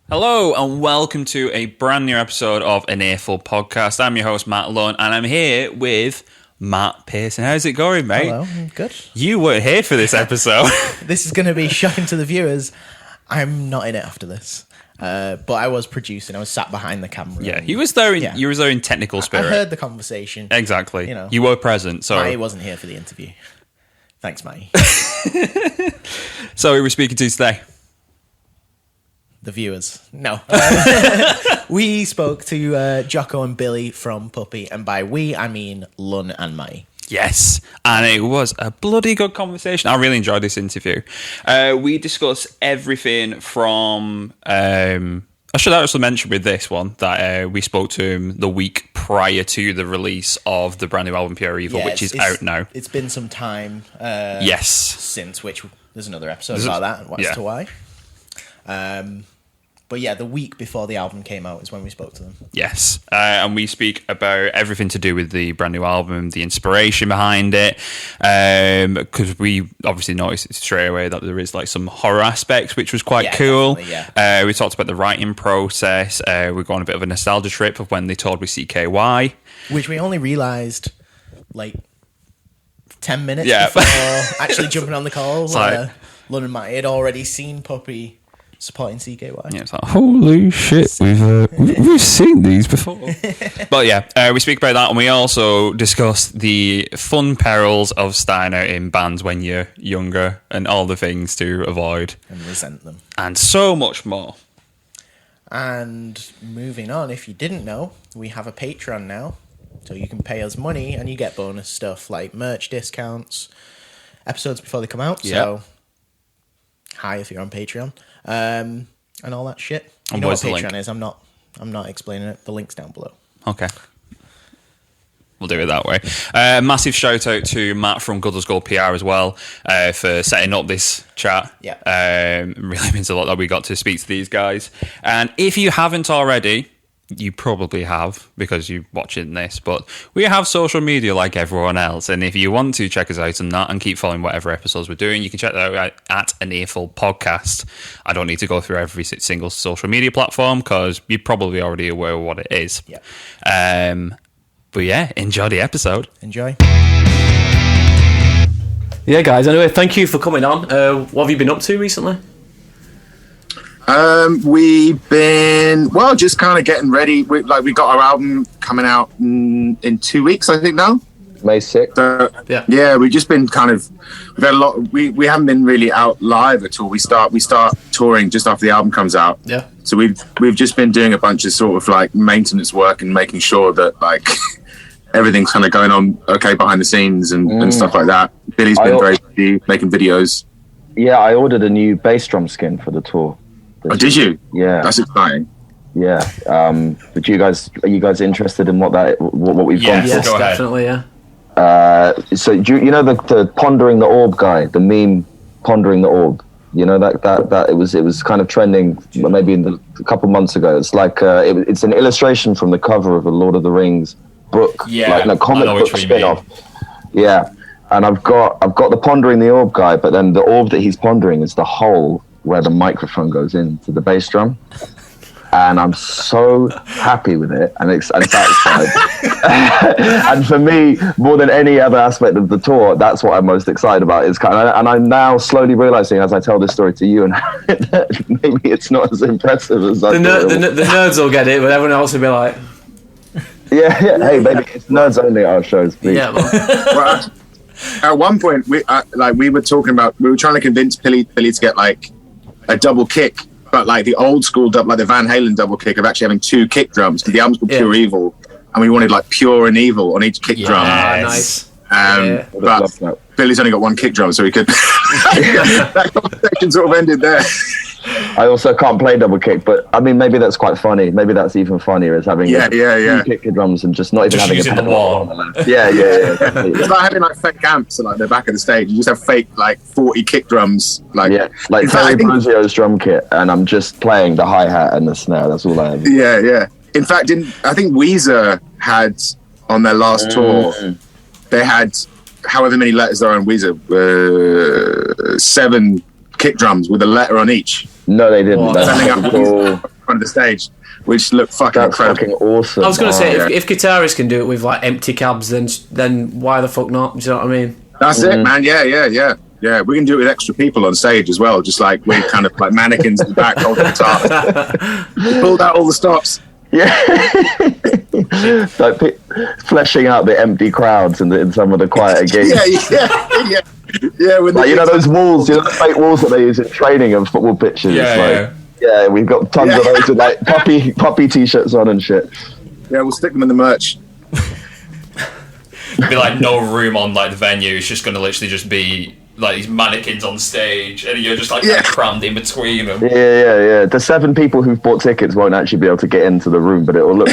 Hello and welcome to a brand new episode of an Earful podcast. I'm your host Matt Lunn and I'm here with Matt Pearson. How's it going, mate? Hello, I'm good. You weren't here for this episode. This is going to be shocking to the viewers. I'm not in it after this. But I was producing. I was sat behind the camera. Yeah, you was there in technical spirit. I heard the conversation. Exactly. You were present. So Matty wasn't here for the interview. Thanks, Matty. So who are we speaking to today? The viewers. No. We spoke to Jocko and Billy from Puppy, and by we, I mean Lun and Matty. Yes, and it was a bloody good conversation. I really enjoyed this interview. We discussed everything from... I should actually mention with this one that we spoke to him the week prior to the release of the brand new album Pure Evil, which is out now. It's been some time yes. since, which there's another episode about that and as to why. But yeah, the week before the album came out is when we spoke to them. Yes, and we speak about everything to do with the brand new album, the inspiration behind it, because we obviously noticed straight away that there is like some horror aspects, which was quite cool. Yeah. We talked about the writing process. We're going on a bit of a nostalgia trip of when they toured with CKY. Which we only realised like 10 minutes before actually jumping on the call. Lun and Matty had already seen Puppy supporting CKY. Yeah, it's like, holy shit, we've seen these before. But yeah, we speak about that, and we also discuss the fun perils of starting out in bands when you're younger and all the things to avoid. And resent them. And so much more. And moving on, if you didn't know, we have a Patreon now. So you can pay us money and you get bonus stuff like merch discounts, episodes before they come out. Yep. So, hi if you're on Patreon. And all that shit. You know what Patreon is. I'm not explaining it. The link's down below. Okay. We'll do it that way. Massive shout out to Matt from Good as Gold PR as well for setting up this chat. Yeah. Really means a lot that we got to speak to these guys. And if you haven't already, you probably have because you're watching this, but we have social media like everyone else. And if you want to check us out on that and keep following whatever episodes we're doing, you can check that out at an Earful podcast. I don't need to go through every single social media platform because you're probably already aware of what it is. Yeah. But yeah, enjoy the episode. Enjoy. Yeah, guys. Anyway, thank you for coming on. What have you been up to recently? We've been just kind of getting ready. We got our album coming out in 2 weeks, I think now. May 6th. So, yeah, we've just been we've had a lot. We haven't been really out live at all. We start touring just after the album comes out. Yeah. So we've just been doing a bunch of sort of like maintenance work and making sure that like everything's kind of going on okay behind the scenes and stuff like that. Billy's been very busy making videos. Yeah, I ordered a new bass drum skin for the tour. Oh, did you? Yeah. That's exciting. Yeah. But are you guys interested in what we've gone for? Yes, definitely, yeah. So do you know the pondering the orb guy, the meme pondering the orb? You know that it was kind of trending maybe a couple months ago. It's like it's an illustration from the cover of a Lord of the Rings book, like a comic book spin-off. Yeah. And I've got the pondering the orb guy, but then the orb that he's pondering is the hole where the microphone goes into the bass drum, and I'm so happy with it and satisfied. And for me, more than any other aspect of the tour, that's what I'm most excited about. And I'm now slowly realizing as I tell this story to you, and that maybe it's not as impressive as I thought. The nerds will get it, but everyone else will be like, yeah. Hey, maybe it's nerds only at our shows, please. Yeah. Well, at one point, we were trying to convince Billy to get like a double kick, but like the old school like the Van Halen double kick of actually having two kick drums, because the album's called Pure Evil, and we wanted like pure and evil on each kick drum. Nice. But Billy's only got one kick drum, so he could. That conversation sort of ended there. I also can't play double kick, but I mean, maybe that's quite funny. Maybe that's even funnier, is having two kick drums and just not even having using a the wall. Yeah. It's like having like fake amps at like the back of the stage. You just have fake like 40 kick drums, like Terry Bruzio's drum kit, and I'm just playing the hi hat and the snare. That's all I have. Yeah. In fact, I think Weezer had on their last tour, they had however many letters there are on Weezer, 7 kick drums with a letter on each. No, they didn't. front of the stage, which looked fucking That's incredible. fucking awesome. I was going to say, yeah. if guitarists can do it with like empty cabs, then why the fuck not? Do you know what I mean? That's it, man. Yeah. We can do it with extra people on stage as well, just like we're kind of like mannequins in the back holding guitar. We pulled out all the stops. Yeah, like fleshing out the empty crowds in some of the quieter gigs. Yeah. When Like, you know those walls, the fake walls that they use in training of football pitches. Yeah, we've got tons of those with like puppy t-shirts on and shit. Yeah, we'll stick them in the merch. Be like no room on like the venue. It's just going to literally just be like these mannequins on stage, and you're just like kind of crammed in between them. Yeah. The 7 people who've bought tickets won't actually be able to get into the room, but it will look.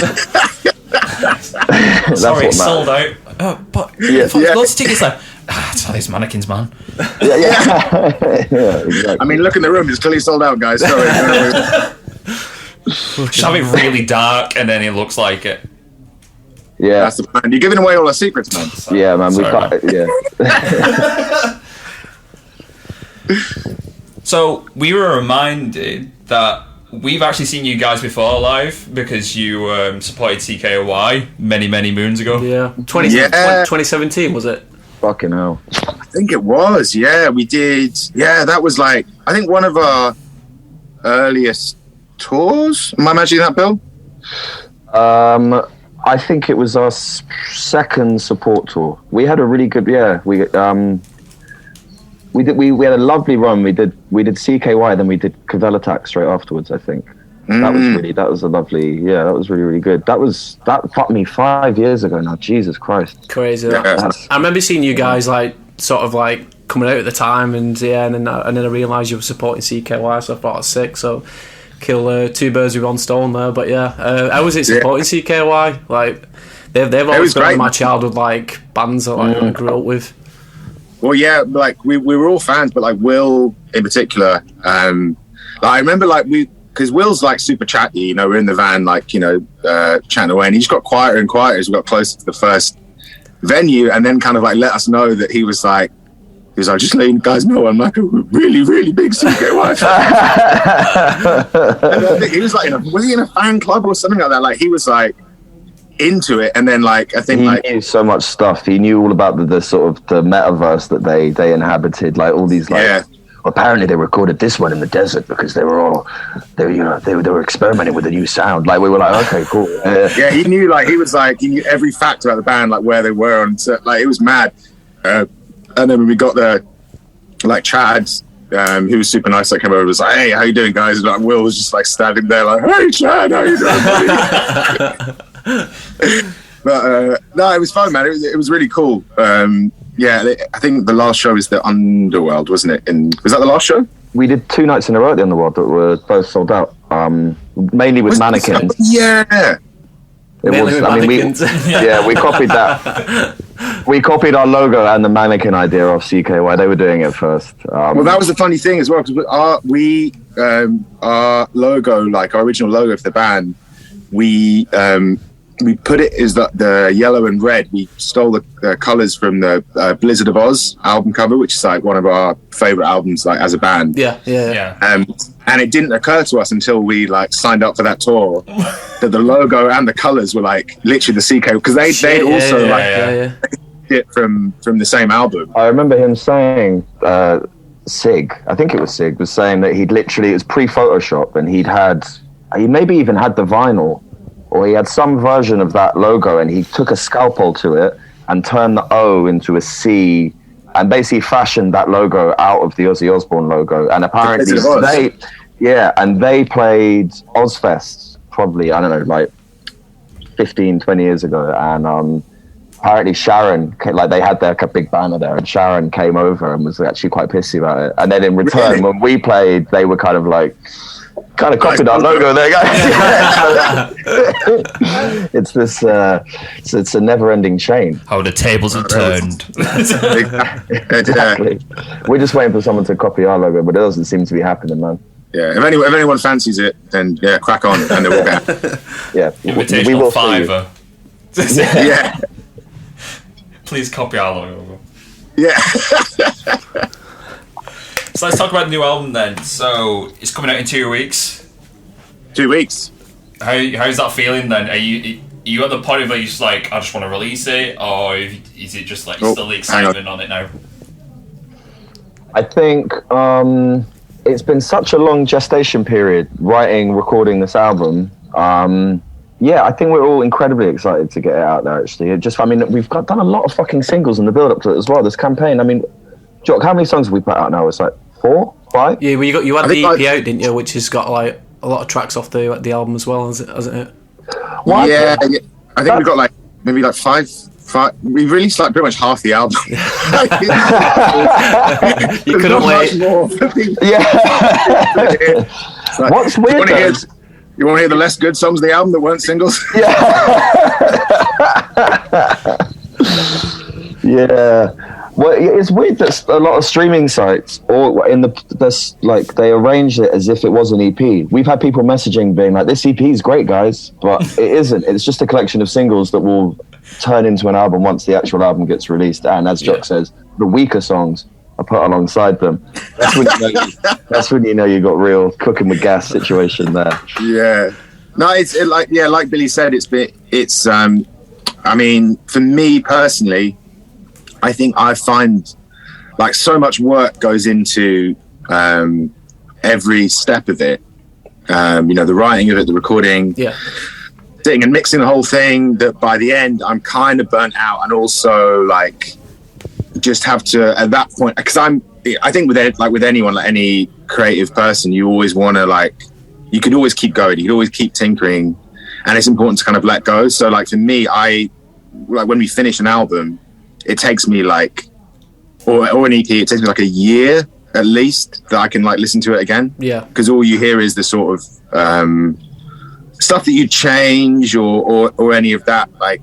Sorry, it's sold out. But lots of tickets left. It's all these mannequins, man. Yeah, exactly. I mean, look in the room; it's clearly sold out, guys. Sorry. Just have it really dark, and then it looks like it. Yeah, that's the plan. You're giving away all our secrets, man. Yeah, man. We can't. Yeah. So we were reminded that we've actually seen you guys before live because you supported CKY many moons ago. Yeah, 2017 was it? Fucking hell. I think it was. Yeah, we did. Yeah, that was like I think one of our earliest tours. Am I imagining that, Bill? I think it was our second support tour. We had a really good. Yeah, we had a lovely run. We did CKY, then we did Cavell Attack straight afterwards. I think that was a lovely. Yeah, that was really good. That fucked me 5 years ago now. Jesus Christ, crazy. I remember seeing you guys like sort of like coming out at the time, and then I realised you were supporting CKY, so I thought that's sick. So kill 2 birds with 1 stone there. But how was it supporting CKY? Like they've always been one of my childhood like bands that I grew up with. Well, yeah, like we were all fans, but like Will in particular. Like, I remember like because Will's like super chatty. You know, we're in the van, like chatting away, and he just got quieter and quieter as we got closer to the first venue, and then kind of like let us know that he was like, just letting you guys know I'm like a really big CKY fan. And I think he was like, was he in a fan club or something like that? Like he was like into it, and then like I think he knew so much stuff. He knew all about the sort of the metaverse that they inhabited, like all these like. Apparently they recorded this one in the desert because they were experimenting with a new sound. Like we were like, okay, cool. Yeah, he knew he knew every fact about the band, like where they were, and so, like it was mad. And then when we got there, like Chad, who was super nice, like came over, was like, "Hey, how you doing, guys?" And like, Will was just like standing there, like, "Hey, Chad, how you doing, buddy?" But no, it was fun, man. It was really cool. Yeah, I think the last show was the Underworld, wasn't it? Was that the last show? We did 2 nights in a row at the Underworld that were both sold out. Mainly with mannequins. Yeah. We copied that. We copied our logo and the mannequin idea off CKY. They were doing it first. Well, that was the funny thing as well, because our logo, like our original logo for the band, we put it as the yellow and red. We stole the colors from the Blizzard of Oz album cover, which is like one of our favorite albums, like as a band. Yeah. And it didn't occur to us until we like signed up for that tour that the logo and the colors were like literally the CK, because they also it from the same album. I remember him saying, Sig, I think it was Sig, was saying that it was pre-Photoshop, and he maybe even had the vinyl, or he had some version of that logo, and he took a scalpel to it and turned the O into a C, and basically fashioned that logo out of the Ozzy Osbourne logo. And apparently they played Ozfest probably, I don't know, like 15, 20 years ago. And apparently Sharon, like they had their big banner there, and Sharon came over and was actually quite pissy about it. And then in return, when we played, they were kind of copied our logo there, guys. It's this. It's a never-ending chain. How the tables have turned. Exactly. We're just waiting for someone to copy our logo, but it doesn't seem to be happening, man. Yeah. If anyone fancies it, then crack on, and they will get. Yeah. Invitation on Fiverr. Yeah. Please copy our logo. Yeah. So let's talk about the new album then. So it's coming out in 2 weeks. 2 weeks. How's that feeling then? Are you at the point where you're just like, I just want to release it, or is it just like you're still the excitement on it now? I think it's been such a long gestation period writing, recording this album. Yeah, I think we're all incredibly excited to get it out there, actually. We've done a lot of fucking singles in the build-up to it as well, this campaign. I mean, Jock, how many songs have we put out now? It's like 4, 5? Yeah, well, you had the EP out, didn't you? Which has got like a lot of tracks off the album as well, hasn't it? What? Yeah, I think we've got like maybe like five. We released like pretty much half the album. You couldn't wait. Yeah. Like, What's weird you want to hear the less good songs of the album that weren't singles? Yeah. Well, it's weird that a lot of streaming sites, or they arrange it as if it was an EP. We've had people messaging being like, "This EP is great, guys," but it isn't. It's just a collection of singles that will turn into an album once the actual album gets released. And as Jock says, the weaker songs are put alongside them. That's when you know you got real cooking with gas situation there. Yeah. No, like Billy said, I mean, for me personally, I think I find like so much work goes into every step of it. The writing of it, the recording, sitting and mixing the whole thing, that by the end I'm kind of burnt out, and also like just have to at that point, because I think with anyone, like any creative person, you always want to you could always keep going, you could always keep tinkering, and it's important to kind of let go. So like for me, when we finish an album, it takes me or an EP, it takes me like a year at least that I can listen to it again. Yeah. Because all you hear is the sort of stuff that you change or any of that. I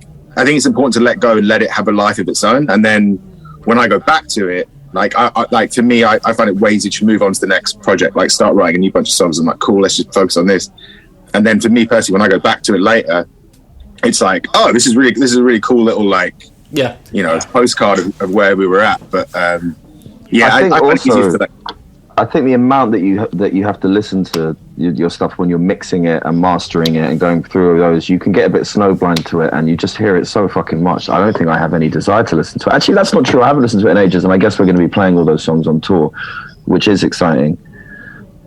think it's important to let go and let it have a life of its own. And then when I go back to it, for me, I find it way easier to move on to the next project, start writing a new bunch of songs. I'm like, cool, let's just focus on this. And then for me personally, when I go back to it later, it's like, oh, this is a really cool little postcard of where we were at. But I find it easier for that. I think the amount that you have to listen to your stuff when you're mixing it and mastering it and going through those, you can get a bit snowblind to it, and you just hear it so fucking much. I don't think I have any desire to listen to it. Actually, that's not true. I haven't listened to it in ages, and I guess we're going to be playing all those songs on tour, which is exciting.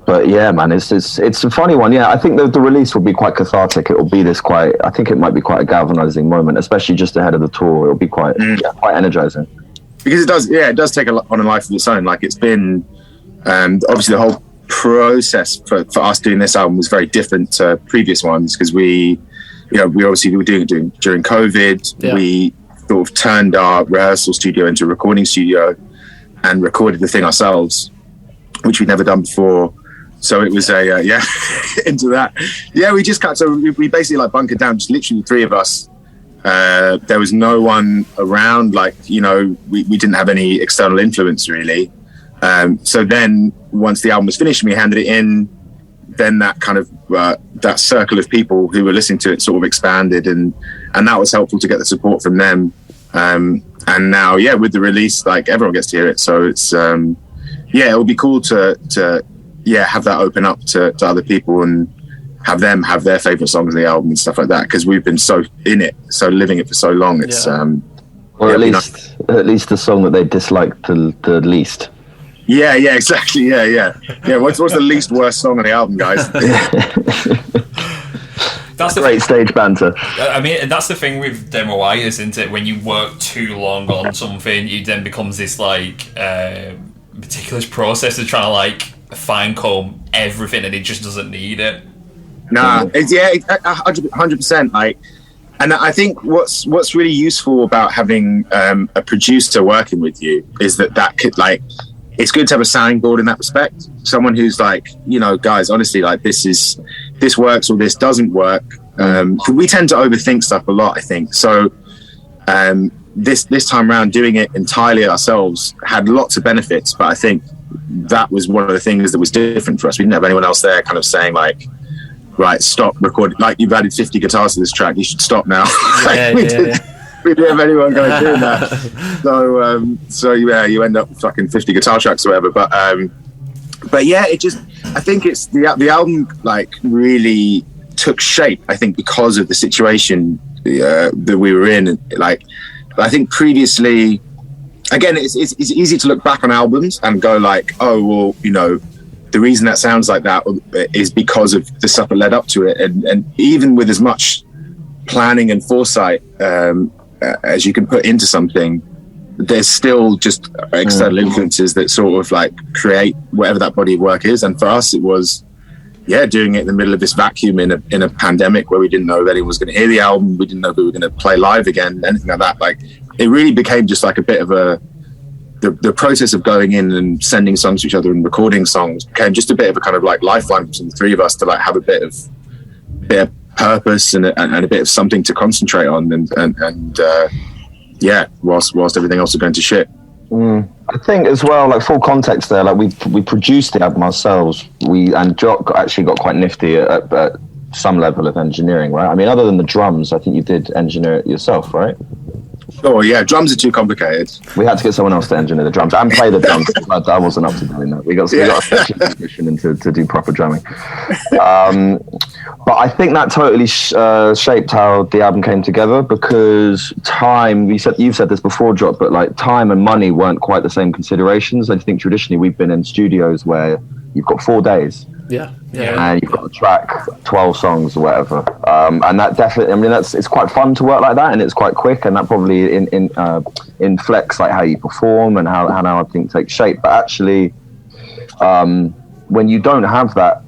But yeah, man, it's a funny one. Yeah, I think the release will be quite cathartic. It will be I think it might be quite a galvanizing moment, especially just ahead of the tour. It'll be quite energizing. Because it does take on a life of its own. It's been, obviously the whole process for us doing this album was very different to previous ones, because we obviously were doing it during COVID. Yeah. We sort of turned our rehearsal studio into a recording studio and recorded the thing ourselves, which we'd never done before. So it was into that. Yeah, we just we basically bunkered down, just literally the three of us. There was no one around, we didn't have any external influence really. So then once the album was finished and we handed it in, then that kind of that circle of people who were listening to it sort of expanded, and that was helpful to get the support from them. And now, with the release, everyone gets to hear it. So it's it will be cool to have that open up to other people and have them have their favorite songs on the album and stuff like that, because we've been so in it, so living it for so long. It's or at least the song that they disliked the least. Yeah, exactly. Yeah. What's the least worst song on the album, guys? That's great stage banter. I mean, that's the thing with demo writers, isn't it? When you work too long on something, it then becomes this meticulous process of trying to fine comb everything, and it just doesn't need it. Nah, 100%. And I think what's really useful about having a producer working with you is that could it's good to have a sounding board in that respect. Someone who's guys, honestly, this works or this doesn't work. We tend to overthink stuff a lot, I think. So this time around, doing it entirely ourselves had lots of benefits, but I think that was one of the things that was different for us. We didn't have anyone else there kind of saying right, stop recording. You've added 50 guitars to this track, you should stop now. We didn't have anyone going doing that. So you end up with fucking 50 guitar tracks or whatever. But it just, I think it's the album like really took shape. I think because of the situation that we were in. Like, I think previously, again, it's easy to look back on albums and go like, oh well, you know, the reason that sounds like that is because of the stuff that led up to it, and even with as much planning and foresight as you can put into something, there's still just external influences that sort of like create whatever that body of work is. And for us, it was, doing it in the middle of this vacuum in a pandemic where we didn't know if anyone was going to hear the album, we didn't know if we were going to play live again, anything like that. Like, it really became just like a bit of the process of going in and sending songs to each other and recording songs became just a bit of a kind of like lifeline between the three of us to like have a bit of purpose and a bit of something to concentrate on, and whilst everything else was going to shit. I think as well, like full context there, like we produced the album ourselves. And Jock actually got quite nifty at some level of engineering, right? I mean, other than the drums, I think you did engineer it yourself, right? Oh yeah, drums are too complicated. We had to get someone else to engineer the drums and play the drums. I wasn't up to doing that. We got a special musician in to do proper drumming. But I think that totally shaped how the album came together, because time, you've said this before, Jock, but like time and money weren't quite the same considerations. I think traditionally we've been in studios where you've got 4 days. Yeah. And you've got to track 12 songs or whatever. And that definitely, I mean, it's quite fun to work like that, and it's quite quick, and that probably inflects like how you perform and how everything takes shape. But actually, when you don't have that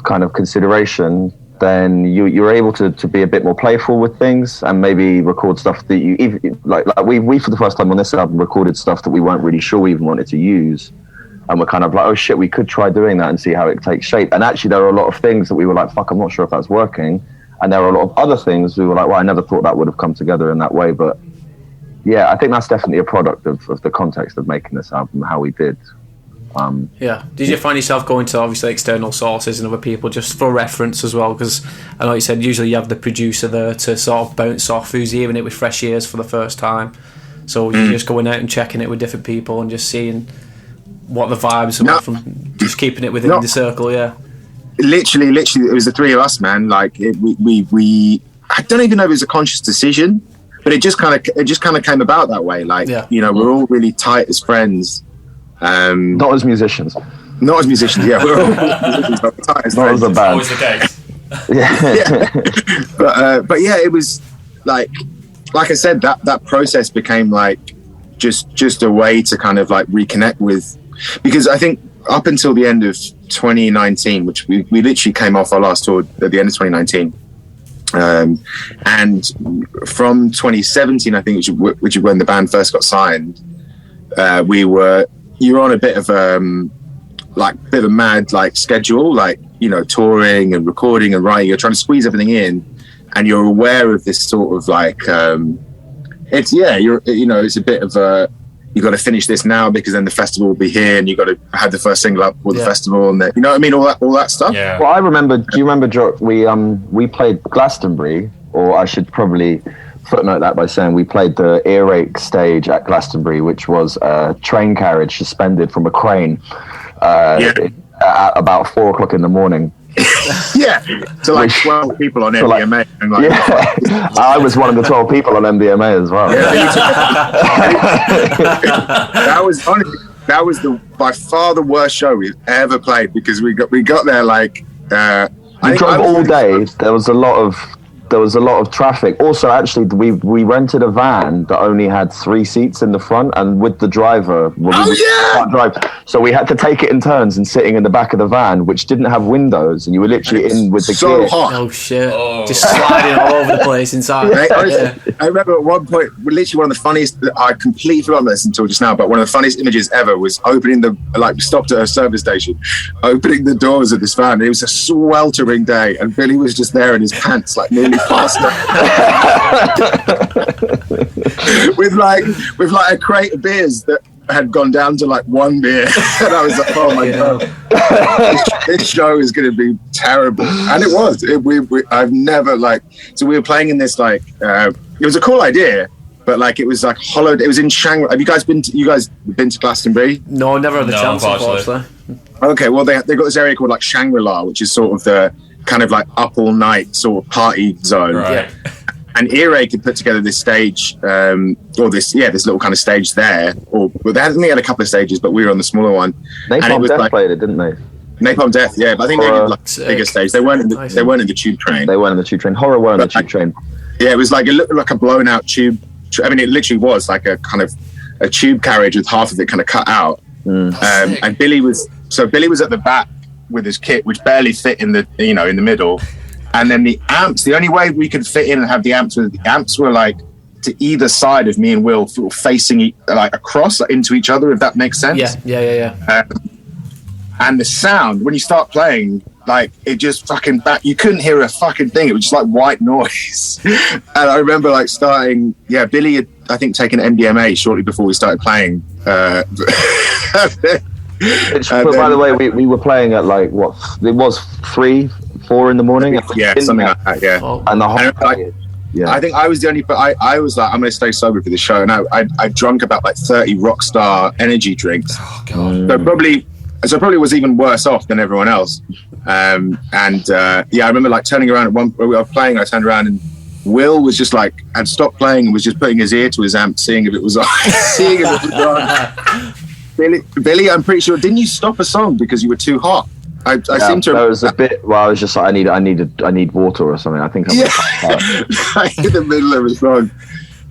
kind of consideration, then you're able to be a bit more playful with things and maybe record stuff that you even like we for the first time on this album recorded stuff that we weren't really sure we even wanted to use. And we're kind of like, oh shit, we could try doing that and see how it takes shape. And actually there are a lot of things that we were like, fuck, I'm not sure if that's working. And there are a lot of other things we were like, well, I never thought that would have come together in that way. But yeah, I think that's definitely a product of the context of making this album, how we did. Did you find yourself going to obviously external sources and other people just for reference as well? Because I know you said usually you have the producer there to sort of bounce off who's hearing it with fresh ears for the first time. So you're just going out and checking it with different people and just seeing what the vibes are from, just keeping it within the circle. Literally it was the three of us, man. Like we I don't even know if it was a conscious decision, but it just kind of came about that way. Like, you know, we're all really tight as friends, not as musicians, we're all musicians, but tight as not friends. as a band. Always the case. But yeah, it was like I said, that process became like just a way to kind of like reconnect with. Because I think up until the end of 2019, which we literally came off our last tour at the end of 2019, and from 2017, I think, which is when the band first got signed, you were on a bit of a mad like schedule, like, you know, touring and recording and writing. You're trying to squeeze everything in, and you're aware of this sort of like it's a bit of a, you got to finish this now because then the festival will be here, and you got to have the first single up with the festival, and you know what I mean, all that stuff. Yeah. Well, I remember. Do you remember, Jock? We played Glastonbury, or I should probably footnote that by saying we played the earache stage at Glastonbury, which was a train carriage suspended from a crane at about 4 o'clock in the morning. So like 12 people on MDMA. I was one of the 12 people on MDMA as well. That was by far the worst show we've ever played, because we got there like we drove all day. There was a lot of traffic. Also, actually, we rented a van that only had 3 seats in the front, and with the driver, can't drive. So we had to take it in turns and sitting in the back of the van, which didn't have windows, and you were literally in with the gear. Hot. Oh shit! Just sliding all over the place inside. I remember at one point, literally one of the funniest. I completely forgot this until just now, but one of the funniest images ever was we stopped at a service station, opening the doors of this van. It was a sweltering day, and Billy was just there in his pants, like nearly past with a crate of beers that had gone down to like 1 beer. And I was like, oh my god, this show is going to be terrible. And it was. I've never so we were playing in this it was a cool idea, but like it was like hollowed. It was in Shangri. Have you guys been to Glastonbury? No, never had the chance, unfortunately. unfortunately. Okay, well they've got this area called like Shangri-La, which is sort of the kind of like up all night sort of party zone. Right. Yeah. And Earache had put together this stage, or this little kind of stage there. Or they only had a couple of stages, but we were on the smaller one. And it Napalm was Death like played it, didn't they? Napalm Death, yeah. But I think they did like a Sick. bigger stage. They weren't in the, Nice. they weren't in the tube train. They weren't in the tube train. Horror weren't in the But, tube train. Yeah, it looked like a blown out tube. I mean, it literally was like a kind of a tube carriage with half of it kind of cut out. And Billy was at the back with his kit, which barely fit in the in the middle. And then the amps, the only way we could fit in and have the amps were like to either side of me and Will, facing like across into each other, if that makes sense. Yeah. And the sound when you start playing, like it just fucking back. You couldn't hear a fucking thing. It was just like white noise. And I remember like starting. Yeah, Billy had I think taken MDMA shortly before we started playing. But by the way, we were playing at like what it was 3-4 in the morning. Yeah, something like that. Yeah. Oh. And the whole I think I was the only. I was like, I'm going to stay sober for the show, and I drunk about like 30 Rockstar energy drinks. Oh god. So probably was even worse off than everyone else. I remember like turning around at one. We were playing. I turned around and Will was just like had stopped playing and was just putting his ear to his amp, seeing if it was on. Seeing if it was on. Billy, I'm pretty sure. Didn't you stop a song because you were too hot? I seem to. There was a bit. Well, I was just like, I need water or something. I think I'm like in the middle of a song.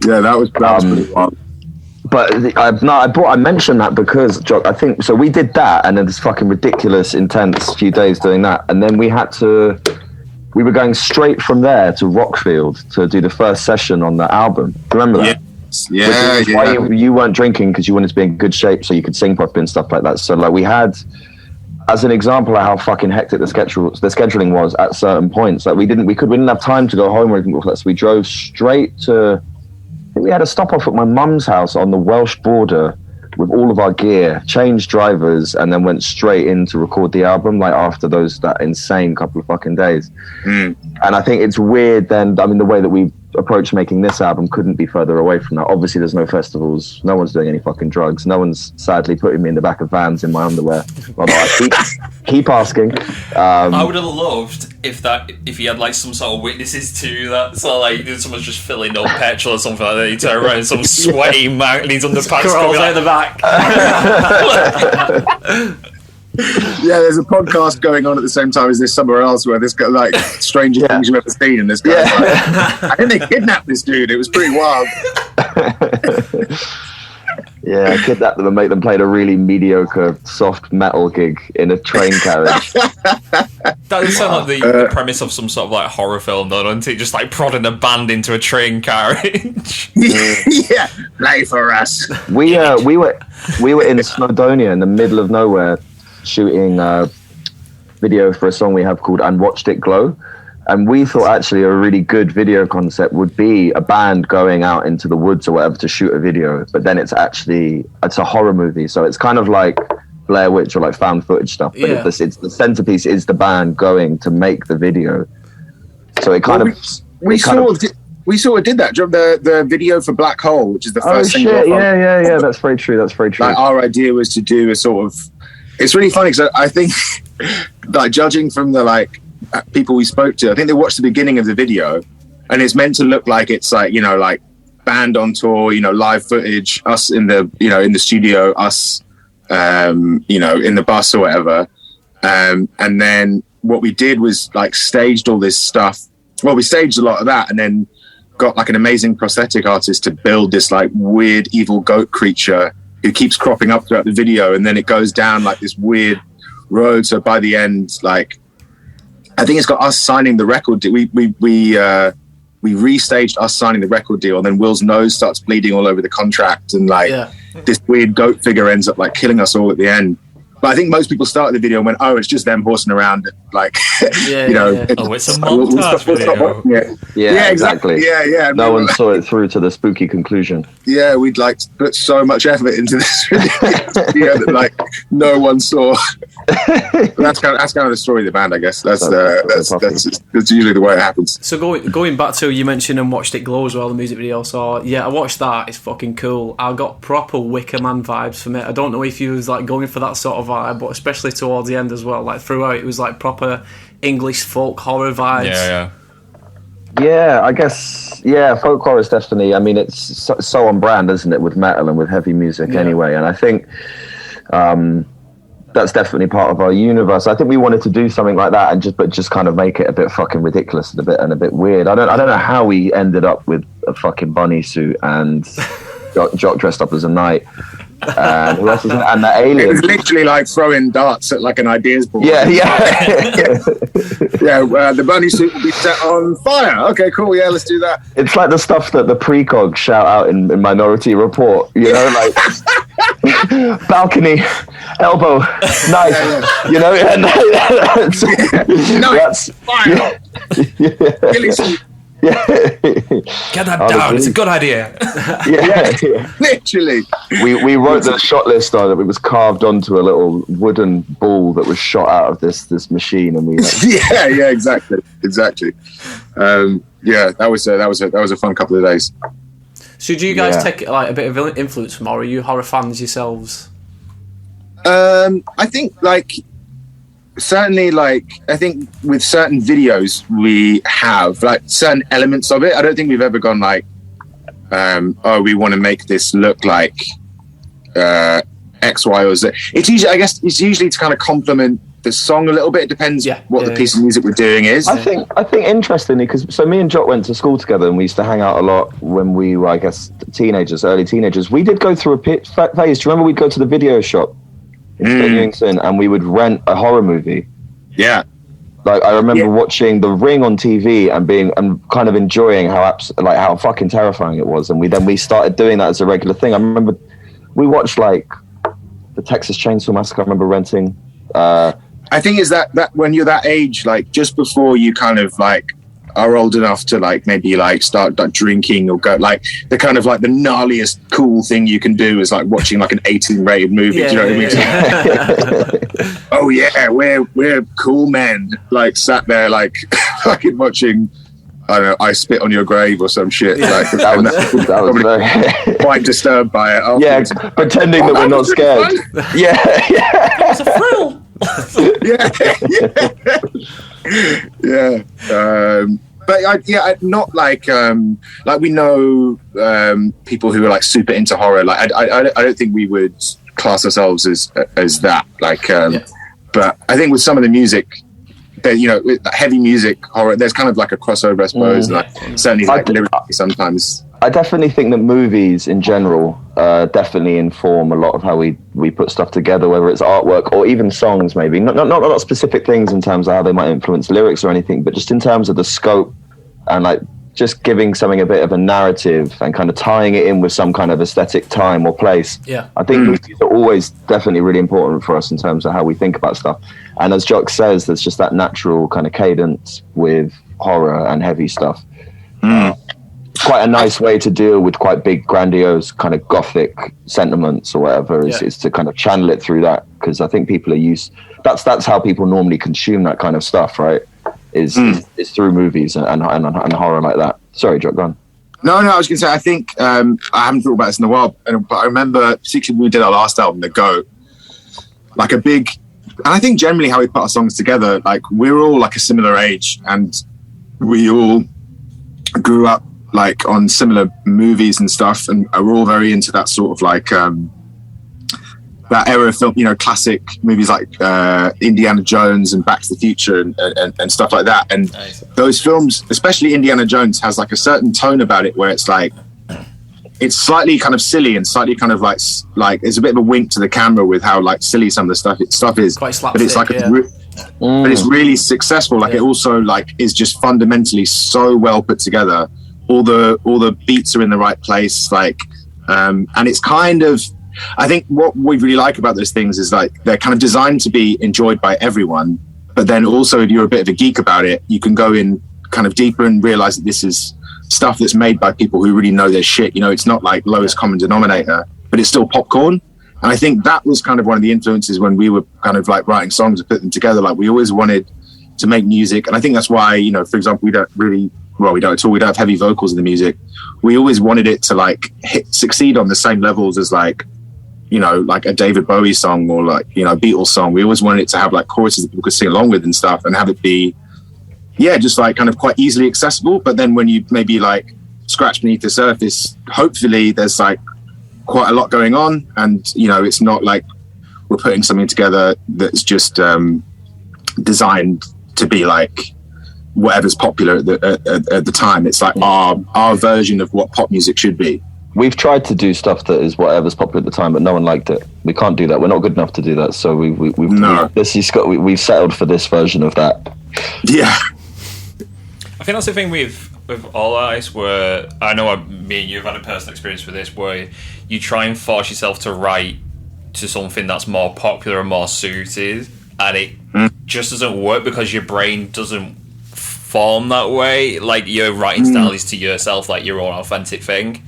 Yeah, that was pretty wild. But I mentioned that because I think so. We did that, and then this fucking ridiculous, intense few days doing that, and then we were going straight from there to Rockfield to do the first session on the album. Do you remember that? Yeah. Why you weren't drinking because you wanted to be in good shape so you could sing properly and stuff like that. So like we had, as an example of how fucking hectic the scheduling was at certain points. Like we didn't have time to go home or anything like that. So we drove straight to. I think we had a stop off at my mum's house on the Welsh border with all of our gear, changed drivers, and then went straight in to record the album. Like after that insane couple of fucking days. And I think it's weird. Then I mean, the way that we approach making this album couldn't be further away from that. Obviously there's no festivals, no one's doing any fucking drugs, no one's sadly putting me in the back of vans in my underwear, although I keep asking. I would have loved if he had like some sort of witnesses to that, so like someone's just filling up petrol or something like that, you turn around and some sweaty man and he's underpants Crawls coming out the back. Yeah, there's a podcast going on at the same time as this somewhere else where this guy like strangest things you've ever seen, and this guy's like, I think they kidnapped this dude. It was pretty wild. Yeah, I kidnapped them and make them play a really mediocre soft metal gig in a train carriage. That would sound like the premise of some sort of like horror film, though, doesn't it? Just like prodding a band into a train carriage. Yeah, play for us. We were in Snowdonia in the middle of nowhere shooting a video for a song we have called And Watched It Glow. And we thought actually a really good video concept would be a band going out into the woods or whatever to shoot a video. But then it's a horror movie. So it's kind of like Blair Witch or like found footage stuff. But it's the centerpiece is the band going to make the video. So it kind of... We sort of did that. Do you remember the video for Black Hole, which is the first single? Oh shit, yeah. That's very true. Like our idea was to do a sort of... It's really funny because I think, like, judging from the like people we spoke to, I think they watched the beginning of the video, and it's meant to look like it's like like band on tour, live footage, us in the in the studio, us in the bus or whatever, and then what we did was like staged all this stuff. Well, we staged a lot of that, and then got like an amazing prosthetic artist to build this like weird evil goat creature who keeps cropping up throughout the video, and then it goes down like this weird road. So by the end, like, I think it's got us signing the record deal. We restaged us signing the record deal, and then Will's nose starts bleeding all over the contract, and like this weird goat figure ends up like killing us all at the end. But I think most people started the video and went, "Oh, it's just them horsing around like Yeah, you know. yeah. Oh, it's a we'll montage stop video. watching it. Yeah, exactly. Yeah. No one saw it through to the spooky conclusion. Yeah, we'd like put so much effort into this video that like no one saw. That's kind of the story of the band, I guess. That's usually the way it happens. So going back to, you mentioned and watched It Glow as well, the music video. So yeah, I watched that. It's fucking cool. I got proper Wicker Man vibes from it. I don't know if you was like going for that sort of vibe, but especially towards the end as well. Like throughout, it was like proper English folk horror vibes. Yeah, I guess. Yeah, folk horror is definitely. I mean, it's so on brand, isn't it, with metal and with heavy music anyway. And I think that's definitely part of our universe. I think we wanted to do something like that, and just kind of make it a bit fucking ridiculous and a bit weird. I don't know how we ended up with a fucking bunny suit and Jock dressed up as a knight. And who else is in it? And the alien. It was literally like throwing darts at like an ideas board. Yeah. The bunny suit will be set on fire. Okay, cool. Yeah, let's do that. It's like the stuff that the precog shout out in Minority Report. You know, like balcony, elbow, knife. You know, and that's fire. Billy suit. Get that down. It's a good idea. Yeah. Literally. We wrote the shot list on it. It was carved onto a little wooden ball that was shot out of this machine, and we. Yeah, exactly. That was a fun couple of days. So do you guys take like a bit of influence from horror? Are you horror fans yourselves? I think like. Certainly, like, I think with certain videos we have like certain elements of it. I don't think we've ever gone like, we want to make this look like X, Y, or Z. It's usually to kind of complement the song a little bit. It depends what the piece of music we're doing is. I think interestingly, because me and Jock went to school together and we used to hang out a lot when we were, I guess, early teenagers. We did go through a phase. Do you remember we'd go to the video shop in Newington and we would rent a horror movie? Yeah. Like I remember watching The Ring on TV and kind of enjoying how fucking terrifying it was, and we started doing that as a regular thing. I remember we watched like the Texas Chainsaw Massacre. I remember renting. I think is that when you're that age, like just before you kind of like are old enough to like maybe like start like drinking or go like the kind of like the gnarliest cool thing you can do is like watching like an 18 rated movie. Do you know what I mean? Oh yeah, we're cool men, like sat there like fucking watching, I don't know, I Spit on Your Grave or some shit. Like that was very quite disturbed by it. Yeah, pretending that we're not scared. Yeah. It's a thrill. But not like we know people who are like super into horror. Like I don't think we would class ourselves as that. Like, but I think with some of the music, that with heavy music horror, there's kind of like a crossover, I suppose. Like certainly like lyrically sometimes. I definitely think that movies in general definitely inform a lot of how we put stuff together, whether it's artwork or even songs, maybe. Not specific things in terms of how they might influence lyrics or anything, but just in terms of the scope and like just giving something a bit of a narrative and kind of tying it in with some kind of aesthetic time or place. Yeah. I think movies are always definitely really important for us in terms of how we think about stuff. And as Jock says, there's just that natural kind of cadence with horror and heavy stuff. Quite a nice way to deal with quite big, grandiose kind of gothic sentiments or whatever is to kind of channel it through that, because I think people are used. That's how people normally consume that kind of stuff, right? Is through movies and horror like that. Sorry, Jock, go on. No, I was going to say, I think I haven't thought about this in a while, but I remember particularly when we did our last album, The Goat, like a big, and I think generally how we put our songs together, like we're all like a similar age and we all grew up like on similar movies and stuff, and are all very into that sort of like that era of film, classic movies like Indiana Jones and Back to the Future and stuff like that. And those films, especially Indiana Jones, has like a certain tone about it where it's like it's slightly kind of silly and slightly kind of like there's a bit of a wink to the camera with how like silly some of the stuff is. Quite slapstick, but it's like but it's really successful. Like it also like is just fundamentally so well put together. All the beats are in the right place, like, and it's kind of, I think what we really like about those things is like they're kind of designed to be enjoyed by everyone, But then also, if you're a bit of a geek about it, you can go in kind of deeper and realize that this is stuff that's made by people who really know their shit. You know, it's not like lowest common denominator, but it's still popcorn. And I think that was kind of one of the influences when we were kind of like writing songs and put them together. Like, we always wanted to make music. And I think that's why, you know, for example, we don't at all. We don't have heavy vocals in the music. We always wanted it to like succeed on the same levels as like, you know, like a David Bowie song or like, you know, a Beatles song. We always wanted it to have like choruses that people could sing along with and stuff, and have it be, yeah, just like kind of quite easily accessible. But then when you maybe like scratch beneath the surface, hopefully there's like quite a lot going on, and, you know, it's not like we're putting something together that's just designed to be like whatever's popular at the time. It's like our version of what pop music should be. We've tried to do stuff that is whatever's popular at the time, but no one liked it. We can't do that. We're not good enough to do that. So we've settled for this version of that. Yeah. I think that's the thing with all artists, where I know me and you have had a personal experience with this, where you try and force yourself to write to something that's more popular and more suited, and it just doesn't work because your brain doesn't form that way. Like, your writing style is to yourself like your own authentic thing.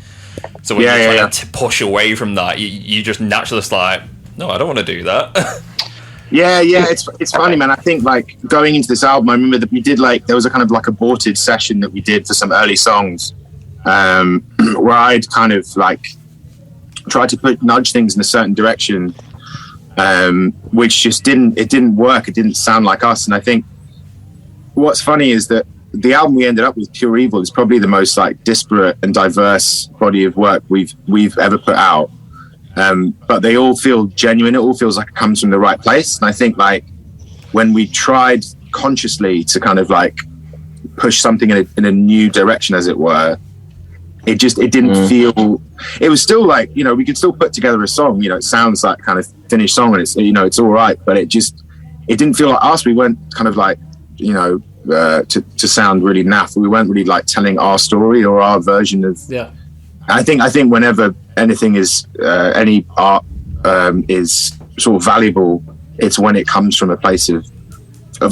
So when you're trying to push away from that, you just naturally just like, no, I don't want to do that. Yeah, it's funny, man. I think like going into this album, I remember that we did like, there was a kind of like aborted session that we did for some early songs, where I'd kind of like tried to nudge things in a certain direction, which just didn't work. It didn't sound like us. And I think what's funny is that the album we ended up with, Pure Evil, is probably the most like disparate and diverse body of work we've ever put out. But they all feel genuine. It all feels like it comes from the right place. And I think like when we tried consciously to kind of like push something in a new direction, as it were, it didn't feel, it was still like, you know, we could still put together a song, you know, it sounds like kind of finished song, and it's, you know, it's all right, but it didn't feel like us. We weren't kind of like, you know, to sound really naff, we weren't really like telling our story or our version of. Yeah. I think whenever anything is any art is sort of valuable, it's when it comes from a place of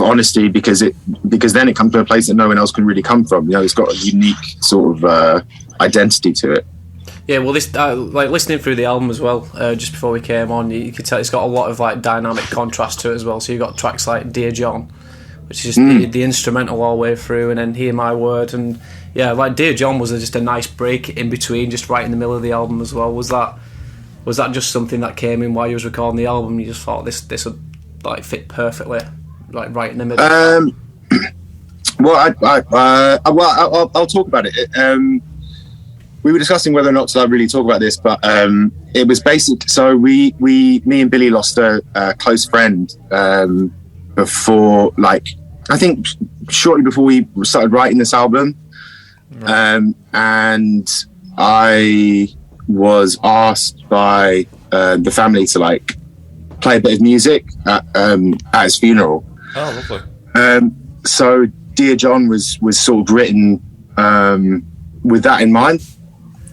honesty, because then it comes from a place that no one else can really come from. You know, it's got a unique sort of identity to it. Yeah, well, this like listening through the album as well, just before we came on, you could tell it's got a lot of like dynamic contrast to it as well. So you've got tracks like Dear John, which is just the instrumental all the way through, and then Hear My Word, and yeah, like Dear John was just a nice break in between, just right in the middle of the album as well. Was that just something that came in while you was recording the album? You just thought this would like fit perfectly, like right in the middle. Well, I'll talk about it. We were discussing whether or not to really talk about this, but it was basic. So me and Billy lost a close friend before, like, I think shortly before we started writing this album. Right. And I was asked by the family to like play a bit of music at his funeral. Oh, lovely. So Dear John was sort of written with that in mind.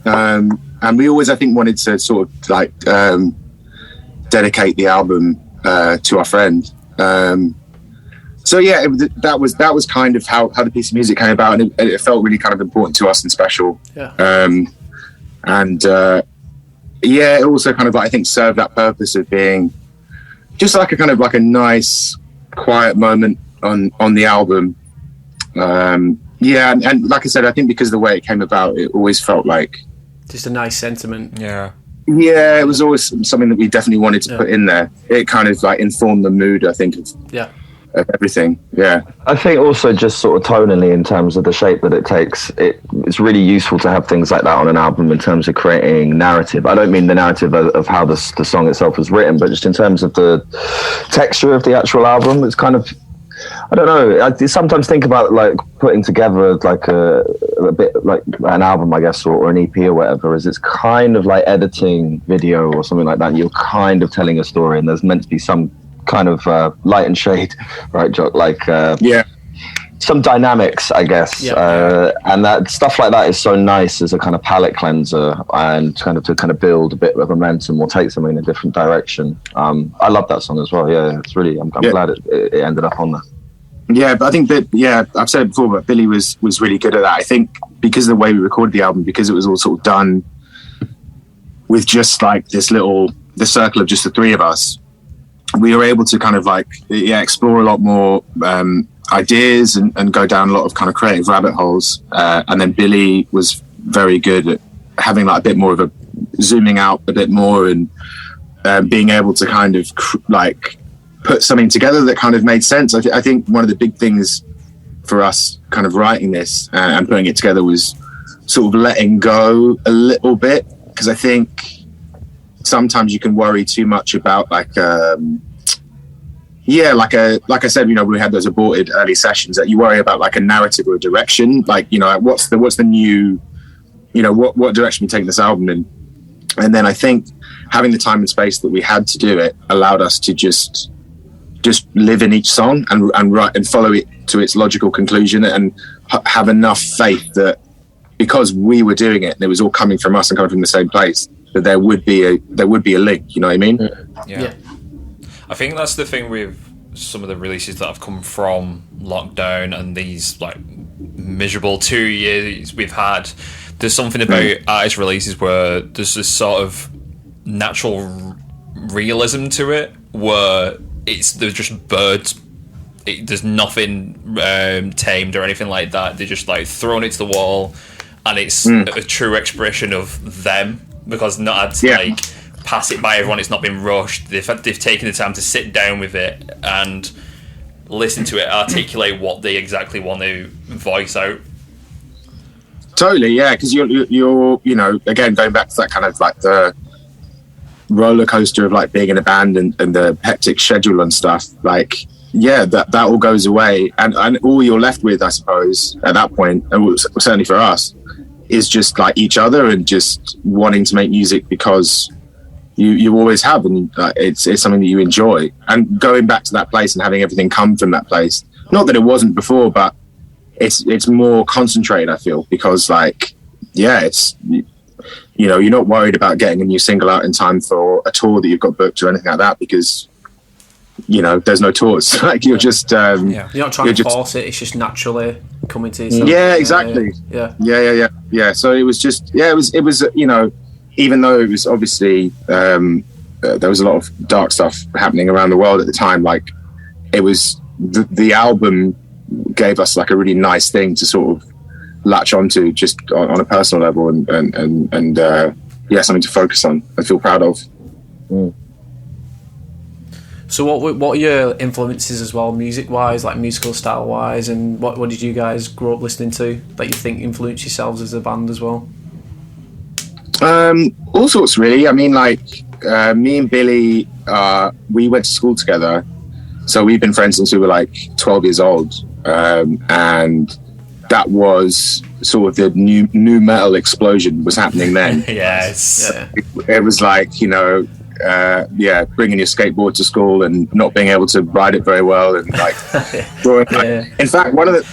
And we always, I think, wanted to sort of like dedicate the album to our friend. So yeah, that was kind of how the piece of music came about, and it felt really kind of important to us and special. Yeah. Yeah, it also kind of, I think, served that purpose of being just like a kind of like a nice, quiet moment on the album. Yeah, and like I said, I think because of the way it came about, it always felt like just a nice sentiment. Yeah. Yeah, it was always something that we definitely wanted to put in there. It kind of like informed the mood, I think, of everything. Yeah. I think also just sort of tonally, in terms of the shape that it takes, it's really useful to have things like that on an album in terms of creating narrative. I don't mean the narrative of how the song itself was written, but just in terms of the texture of the actual album. It's kind of, I don't know, I sometimes think about like putting together like a bit like an album, I guess, or an EP or whatever, is it's kind of like editing video or something like that. You're kind of telling a story, and there's meant to be some kind of light and shade, right, Jock? Like, yeah. some dynamics, I guess. And that stuff like that is so nice as a kind of palate cleanser and kind of to build a bit of momentum or take something in a different direction. I love that song as well. Yeah, it's really. I'm glad it ended up on there. Yeah, but I think that I've said it before, but Billy was really good at that. I think because of the way we recorded the album, because it was all sort of done with just like the circle of just the three of us, we were able to kind of like explore a lot more ideas and go down a lot of kind of creative rabbit holes. And then Billy was very good at having like a bit more of a zooming out a bit more and being able to kind of put something together that kind of made sense. I think one of the big things for us kind of writing this and putting it together was sort of letting go a little bit, because I think sometimes you can worry too much about like I said, we had those aborted early sessions that you worry about like a narrative or a direction, like, what's the new, what direction we take this album in. And then I think having the time and space that we had to do it allowed us to just live in each song and write and follow it to its logical conclusion and have enough faith that because we were doing it and it was all coming from us and coming from the same place, that there would be a link. You know what I mean? Yeah. I think that's the thing with some of the releases that have come from lockdown and these like miserable 2 years we've had. There's something about artist releases where there's this sort of natural realism to it, where there's just birds. There's nothing tamed or anything like that. They're just like throwing it to the wall, and it's a true expression of them, because not had to like pass it by everyone. It's not been rushed. They've taken the time to sit down with it and listen to it, articulate what they exactly want to voice out. Totally, yeah, because you're again going back to that kind of like the roller coaster of like being in a band and the hectic schedule and stuff. Like, that all goes away, and all you're left with, I suppose, at that point, and certainly for us, is just like each other and just wanting to make music because you always have, and it's something that you enjoy, and going back to that place and having everything come from that place. Not that it wasn't before, but it's more concentrated, I feel, because like it's you're not worried about getting a new single out in time for a tour that you've got booked or anything like that, because there's no tours. Like you're just you're not trying to force it. It's just naturally coming to yourself. Yeah, exactly. Yeah. So it was just it was even though it was obviously there was a lot of dark stuff happening around the world at the time, like it was the album gave us like a really nice thing to sort of latch onto just on a personal level and something to focus on and feel proud of. So what are your influences as well, music wise, like musical style wise, and what did you guys grow up listening to that you think influenced yourselves as a band as well? All sorts, really. I mean, like me and Billy, we went to school together, so we've been friends since we were like 12 years old, and that was sort of the new metal explosion was happening then. Yes. It was like, bringing your skateboard to school and not being able to ride it very well, and like, in fact, one of the,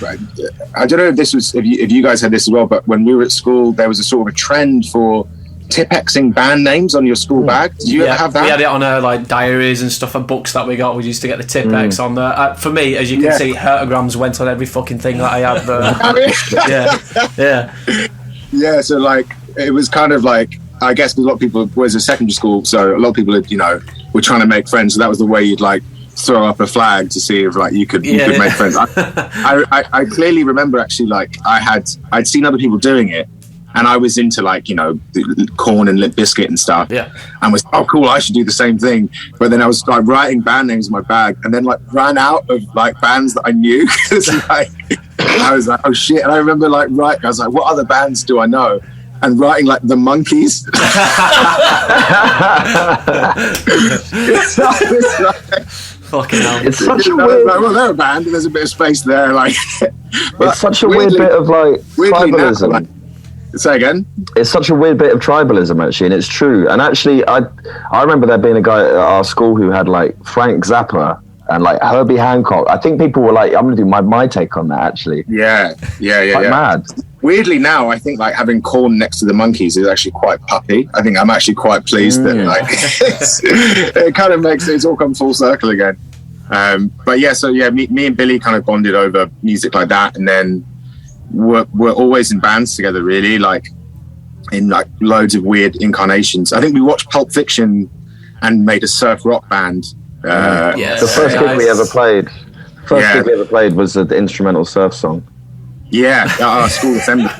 I don't know if you guys had this as well, but when we were at school, there was a sort of a trend for Tippexing band names on your school bag. Did you ever have that? We had it on like diaries and stuff and books that we got. We used to get the Tippex on there. For me, as you can see, Hertograms went on every fucking thing that I had. Yeah, so like it was kind of like, I guess a lot of people was a secondary school, so a lot of people were trying to make friends, so that was the way you'd like throw up a flag to see if like you could make friends. I clearly remember actually, like I'd seen other people doing it, and I was into like Korn and Limp Bizkit and stuff, and was cool, I should do the same thing. But then I was like writing band names in my bag, and then like ran out of like bands that I knew, because like I was like, oh shit. And I remember like I was like, what other bands do I know? And writing like the Monkeys. Fucking hell. It's such a weird. Well, they're a band, and there's a bit of space there. Like, it's such a weird bit of like tribalism. Say again. It's such a weird bit of tribalism, actually, and it's true. And actually, I remember there being a guy at our school who had like Frank Zappa and like Herbie Hancock. I think people were like, I'm gonna do my take on that actually. Yeah. Mad. Weirdly now, I think like having Korn next to the Monkees is actually quite puppy. I think I'm actually quite pleased that like it kind of makes it's all come full circle again. But yeah, so yeah, me and Billy kind of bonded over music like that, and then we're always in bands together, really, like in like loads of weird incarnations. I think we watched Pulp Fiction and made a surf rock band. The first gig we ever played was the instrumental surf song. Yeah, at our school assembly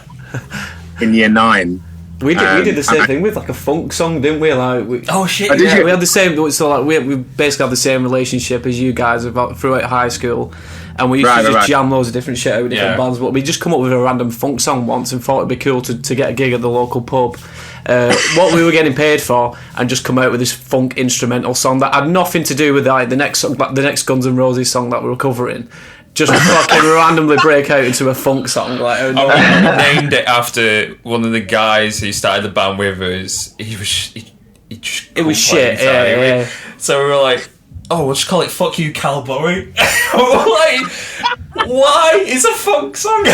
in year 9. We did the same thing with like a funk song, didn't we? Like, oh shit! Yeah, we had the same. So like, we basically have the same relationship as you guys about throughout high school, and we used to just jam loads of different shit out with different bands. But we just come up with a random funk song once and thought it'd be cool to get a gig at the local pub. What we were getting paid for, and just come out with this funk instrumental song that had nothing to do with like the next Guns N' Roses song that we were covering. Just fucking randomly break out into a funk song. Like, we named it after one of the guys who started the band with us. He just it was shit. Yeah. So we were like, oh, we'll just call it "Fuck You, Cowboy." Like, why? It's a funk song.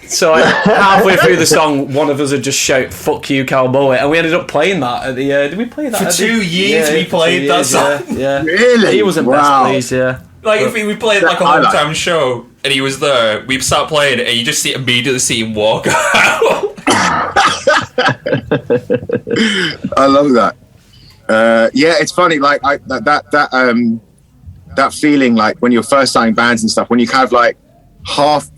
So halfway through the song, one of us would just shout "Fuck You, Cowboy," and we ended up playing that at the. Did we play that for 2 years? We played that song. Yeah. Really? He wasn't best pleased. Yeah. Like, if we played like a hometown show and he was there, we'd start playing it and you just immediately see him walk out. I love that. Yeah, it's funny. Like that feeling, like when you're first starting bands and stuff, when you kind of like half.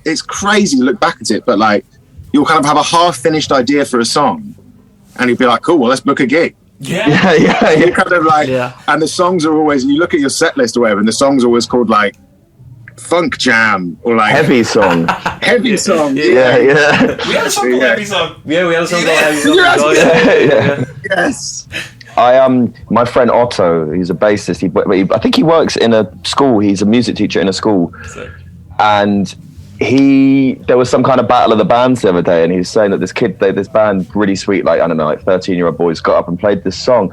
It's crazy to look back at it, but like you'll kind of have a half-finished idea for a song, and you'll be like, "Cool, well, let's book a gig." Yeah. You kind of like, and the songs are always. You look at your set list or whatever, and the songs are always called like Funk Jam or like Heavy Song. Heavy Song. Yeah. We had a song called Heavy Song. Yeah, we had a song called Heavy Song. Yes. My friend Otto, he's a bassist. I think he works in a school. He's a music teacher in a school, and there was some kind of battle of the bands the other day, and he was saying that this band, really sweet, like I don't know, like 13-year-old boys, got up and played this song,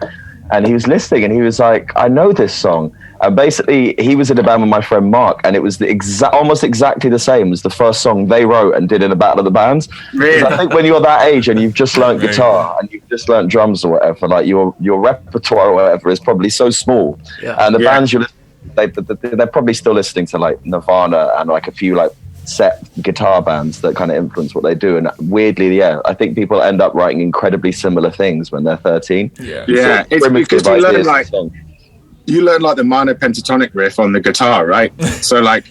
and he was listening, and he was like, I know this song. And basically, he was in a band with my friend Mark, and it was almost exactly the same as the first song they wrote and did in a battle of the bands. Really? I think when you're that age and you've just learnt guitar and you've just learnt drums or whatever, like your repertoire or whatever is probably so small, and the bands they're probably still listening to like Nirvana and like a few like set guitar bands that kind of influence what they do. And weirdly, I think people end up writing incredibly similar things when they're 13. Yeah, it's because you learn like the minor pentatonic riff on the guitar, right? so like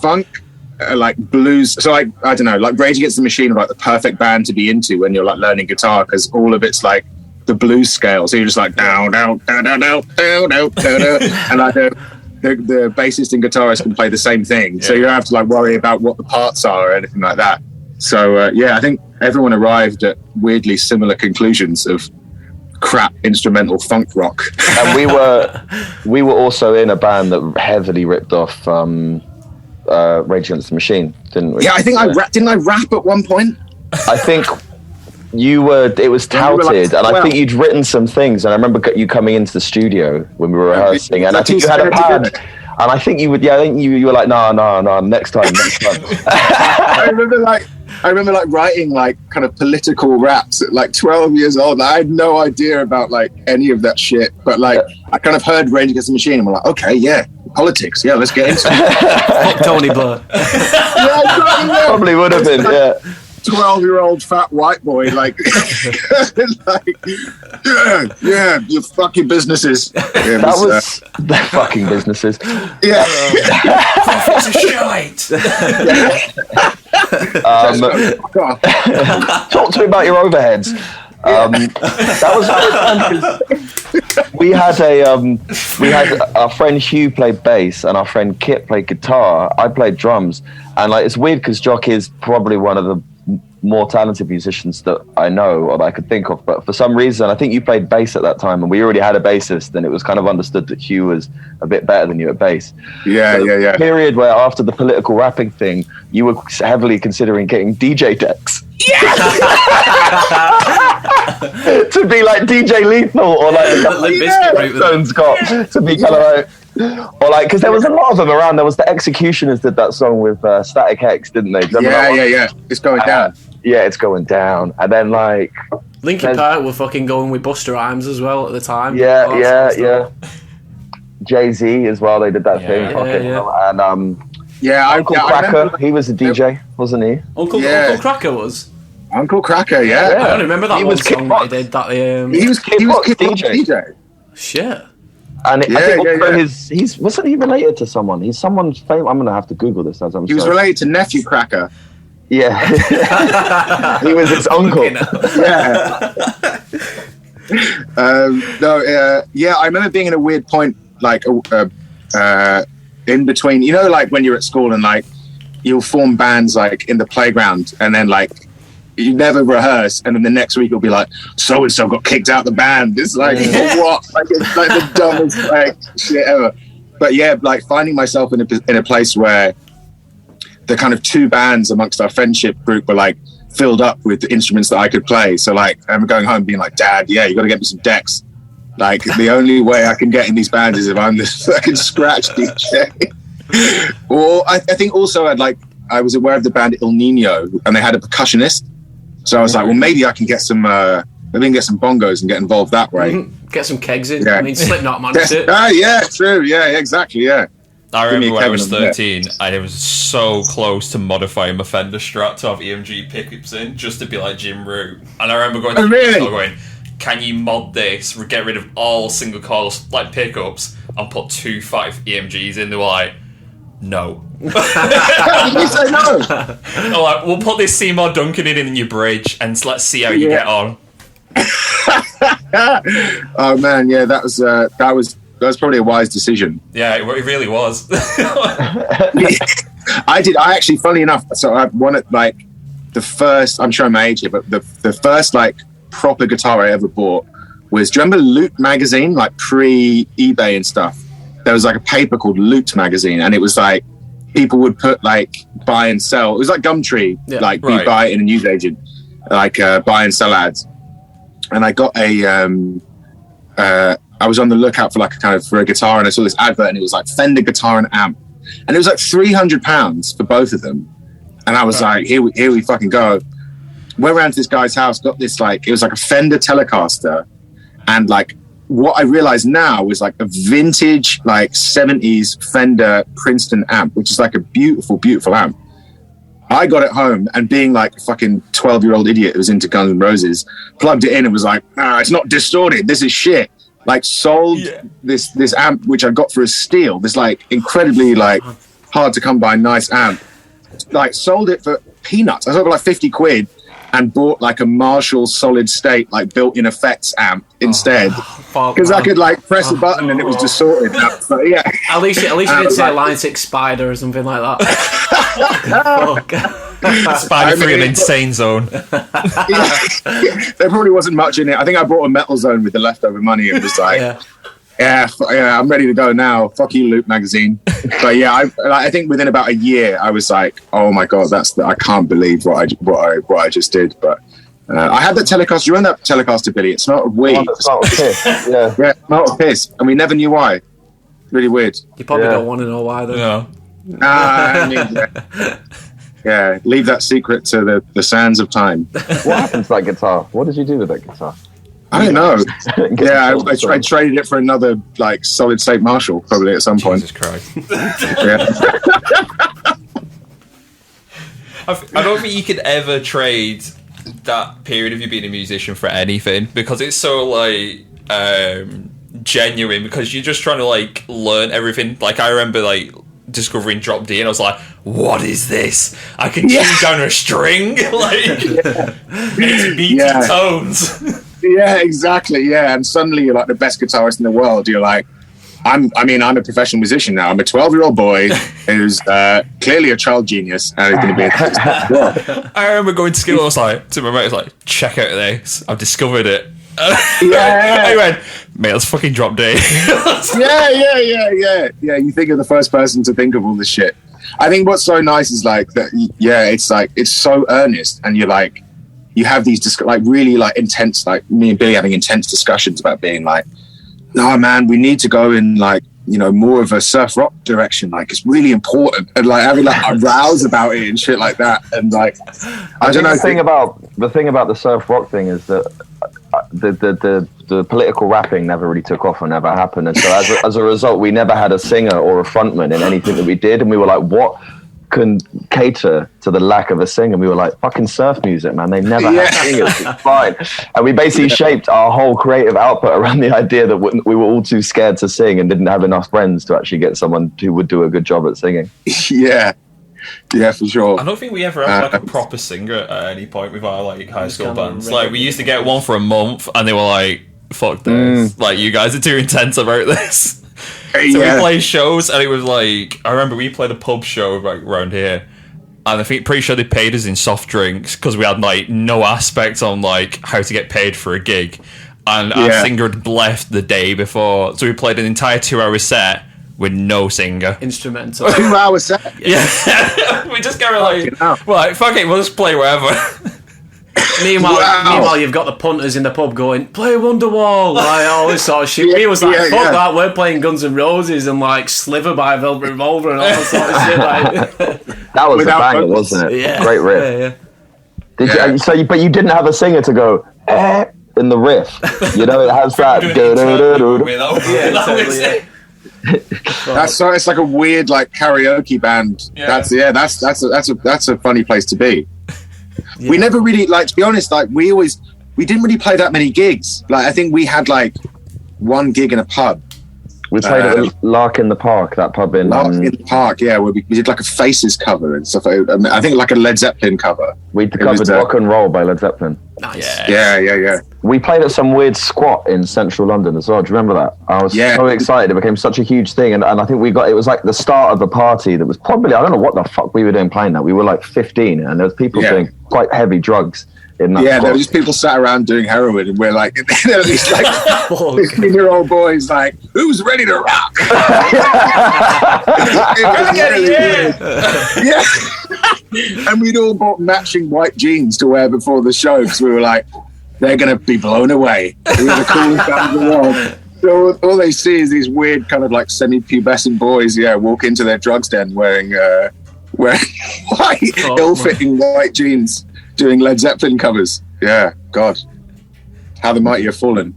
funk, like blues. So like I don't know, like Rage Against the Machine are like the perfect band to be into when you're like learning guitar, because all of it's like the blues scale. So you're just like down, down, down, down, down, down, down, down, and like the bassist and guitarist can play the same thing, so you don't have to like worry about what the parts are or anything like that. So I think everyone arrived at weirdly similar conclusions of crap instrumental funk rock. And we were also in a band that heavily ripped off Rage Against the Machine, didn't we? Yeah, I think didn't I rap at one point? I think it was touted, and I think you'd written some things, and I remember you coming into the studio when we were rehearsing, and I think you had a pad, and I think you would, I think you were like, no, next time. I remember like writing like kind of political raps at like 12 years old. I had no idea about like any of that shit, but like I kind of heard Rage Against the Machine and we're like, okay, yeah, politics, yeah, let's get into it. Tony Blair. Probably would have been, 12-year-old fat white boy, like, yeah, you fuck your businesses. Yeah, that was their fucking businesses. Yeah. Profits are shite. Talk to me about your overheads. That was we had our friend Hugh played bass and our friend Kit played guitar. I played drums, and like it's weird because Jock is probably one of the more talented musicians that I know or that I could think of, but for some reason I think you played bass at that time, and we already had a bassist, and it was kind of understood that Hugh was a bit better than you at bass. Yeah. Period where after the political rapping thing, you were heavily considering getting DJ decks. Yeah. to be like DJ Lethal or like Limp Bizkit route with Stones got to be kind of like, or like, because there was a lot of them around. There was the Executioners did that song with Static X, didn't they? Yeah. It's going down. Yeah, it's going down. And then like Linkin Park were fucking going with Busta Rhymes as well at the time. Yeah. Jay-Z as well. They did that thing. Yeah. And Uncle Cracker, he was a DJ, wasn't he? Uncle Cracker was. Uncle Cracker, yeah. I don't remember that He one was song that he did. That He was Kid Rock's DJ. Shit. And I think he's wasn't he related to someone? He's someone famous. I'm gonna have to Google this as I'm. He was related to Nephew Cracker. Yeah, he was his uncle. Yeah. I remember being in a weird point, like in between. You know, like when you're at school and like you'll form bands like in the playground, and then like you never rehearse, and then the next week it'll be like so and so got kicked out the band. It's like what? Like it's like the dumbest like shit ever. But yeah, like finding myself in a place where the kind of two bands amongst our friendship group were like filled up with the instruments that I could play. So like I'm going home being like, Dad, yeah, you got to get me some decks. Like the only way I can get in these bands is if I'm the fucking scratch DJ. Or I think also I was aware of the band Il Nino and they had a percussionist. So I was like, well, maybe I can get some bongos and get involved that way. Get some kegs in. Yeah. I mean, Slipknot managed it. Yeah, true. Yeah, exactly. Yeah. I remember when I was Kevin, 13, I was so close to modifying my Fender Strat to have EMG pickups in, just to be like Jim Root. And I remember going to the store going, can you mod this, get rid of all single coil like pickups, and put 2 5 EMGs in? They were like, no. How did you say no? I'm like, we'll put this Seymour Duncan in your bridge, and let's see how you get on. Oh man, yeah, that was probably a wise decision. Yeah, it really was. I actually, funny enough, so I wanted like the first, I'm showing my age here, but the first like proper guitar I ever bought was, do you remember Loot magazine, like pre-eBay and stuff? There was like a paper called Loot magazine, and it was like people would put like buy and sell. It was like Gumtree, like you buy it in a newsagent, like buy and sell ads. And I got I was on the lookout for for a guitar, and I saw this advert, and it was like Fender guitar and amp, and it was like £300 for both of them. And I was like, here we fucking go. Went around to this guy's house, got this it was like a Fender Telecaster, and like what I realized now was like a vintage 70s Fender Princeton amp, which is like a beautiful, beautiful amp. I got it home, and being like a fucking 12-year-old idiot who was into Guns N' Roses, plugged it in and was like, it's not distorted, this is shit. Sold this amp, which I got for a steal, this incredibly hard to come by nice amp. Sold it for peanuts. I sold it for 50 quid and bought a Marshall solid state built-in effects amp instead, because I could press a button and it was distorted. So, yeah. At least you didn't say Line 6 Spider or something like that. Spider 3 of Insane Zone. There probably wasn't much in it. I think I bought a Metal Zone with the leftover money and was like, yeah, I'm ready to go now. Fuck you, Loot magazine. But yeah, I think within about a year, I was like, oh my god, I can't believe what I just did. But I had that Telecaster. You own that Telecaster, Billy? It smelled of weed. It smelled of piss. Yeah, it smelled of piss, and we never knew why. Really weird. You probably don't want to know why, though. No. Yeah, leave that secret to the sands of time. What happened to that guitar? What did you do with that guitar? I don't know. Yeah, I traded it for another solid state Marshall probably at some point. Jesus Christ. Yeah. I don't think you could ever trade that period of you being a musician for anything, because it's so genuine, because you're just trying to learn everything. I remember discovering Drop D, and I was like, what is this? I can tune down a string, it's beating tones. Yeah, exactly. Yeah, and suddenly you're the best guitarist in the world. You're like, I'm a professional musician now. I'm a 12-year-old boy who's clearly a child genius, and is going to be I remember going to school. I was like, to my mate, I was like, check out this. I've discovered it. Yeah. I went, mate, let's fucking Drop D. Yeah. You think of the first person to think of all this shit. I think what's so nice is that. Yeah, it's so earnest, and you're you have these like really like intense, like me and Billy having intense discussions about being like, no man, we need to go in like, you know, more of a surf rock direction. Like it's really important, and like having like a rouse about it and shit like that. And like, I don't know. The thing about the surf rock thing is that the political rapping never really took off or never happened, and so as a result, we never had a singer or a frontman in anything that we did, and we were like, what can cater to the lack of a singer? And we were like, fucking surf music, man. They never had singers. It's fine. And we basically shaped our whole creative output around the idea that we were all too scared to sing and didn't have enough friends to actually get someone who would do a good job at singing. Yeah, for sure. I don't think we ever had like a proper singer at any point with our like high school bands. Like we used to get one for a month, and they were like, "Fuck this! Like you guys are too intense about this." So we played shows, and it was like, I remember we played a pub show like around here, and I think pretty sure they paid us in soft drinks because we had like no aspect on like how to get paid for a gig, and our singer had left the day before, so we played an entire 2-hour set with no singer. Instrumental. 2 hours set. Yeah. We just go like, well, fuck it, we'll just play wherever. Meanwhile, you've got the punters in the pub going, play Wonderwall, like all this sort of shit. We was like, fuck that, we're playing Guns N' Roses and like Sliver by Velvet Revolver and all that sort of shit. Like. That was a banger, wasn't it? Yeah. Great riff. But you didn't have a singer to go, in the riff. You know, it has that. It's like a weird like karaoke band. Yeah. That's a funny place to be. Yeah. We never really, like, to be honest, like we didn't really play that many gigs. Like I think we had like one gig in a pub. We played at Lark in the Park, that pub in the Park, yeah, where we did like a Faces cover and stuff. I think like a Led Zeppelin cover. We covered Rock and Roll by Led Zeppelin. Nice. Yeah. We played at some weird squat in central London as well. Do you remember that? I was so excited. It became such a huge thing. And I think it was like the start of a party that was probably, I don't know what the fuck we were doing playing that. We were like 15 and there was people doing quite heavy drugs. There were just people sat around doing heroin, and we're like, there were these like 15-year-old boys like, who's ready to rock? And we'd all bought matching white jeans to wear before the show because we were like, they're going to be blown away. We were the coolest band in the world. So all they see is these weird kind of like semi-pubescent boys, walk into their drugs den wearing white, ill-fitting white jeans, doing Led Zeppelin covers. Yeah, God. How the mighty have fallen.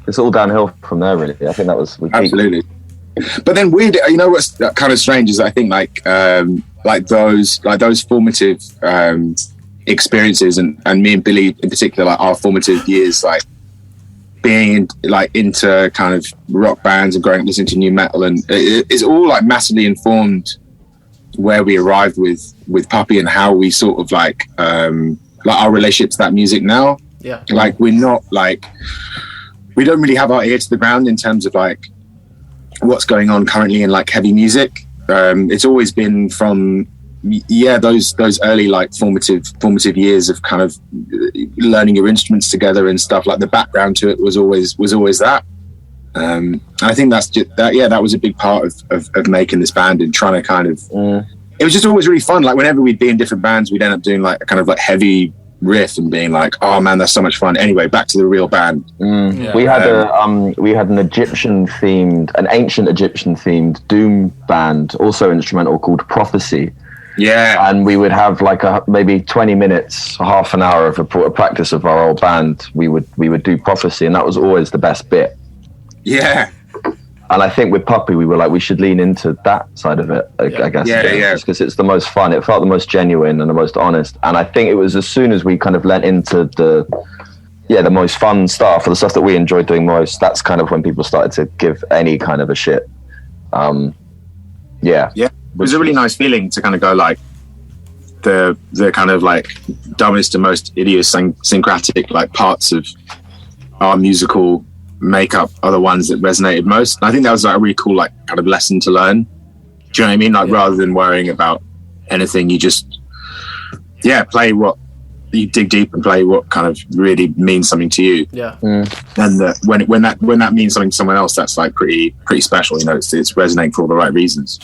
It's all downhill from there, really. I think that was... Absolutely. But then weird, you know what's kind of strange is I think like those formative experiences and me and Billy in particular, like our formative years, like being like into kind of rock bands and growing up listening to new metal, and it's all like massively informed where we arrived with Puppy and how we sort of like our relationship to that music now. Yeah. Like we're not like, we don't really have our ear to the ground in terms of like what's going on currently in like heavy music. It's always been from those early like formative years of kind of learning your instruments together and stuff. Like the background to it was always that. I think that's just that was a big part of making this band and trying to kind of it was just always really fun. Like whenever we'd be in different bands, we'd end up doing like a kind of like heavy riff and being like, oh man, that's so much fun. Anyway, back to the real band. We had an ancient Egyptian themed doom band, also instrumental, called Prophecy. Yeah. And we would have like maybe 20 minutes, half an hour of a practice of our old band. We would do Prophecy, and that was always the best bit. Yeah. And I think with Puppy, we were like, we should lean into that side of it, I guess. Yeah. Because it's the most fun. It felt the most genuine and the most honest. And I think it was as soon as we kind of lent into the most fun stuff, or the stuff that we enjoyed doing most, that's kind of when people started to give any kind of a shit. Yeah. It was a really nice feeling to kind of go like the kind of like dumbest and most idiosyncratic like parts of our musical makeup are the ones that resonated most. And I think that was like a really cool like kind of lesson to learn. Do you know what I mean? Like rather than worrying about anything, you just play what you dig deep and play what kind of really means something to you. Yeah. And when that means something to someone else, that's like pretty special. You know, it's resonating for all the right reasons.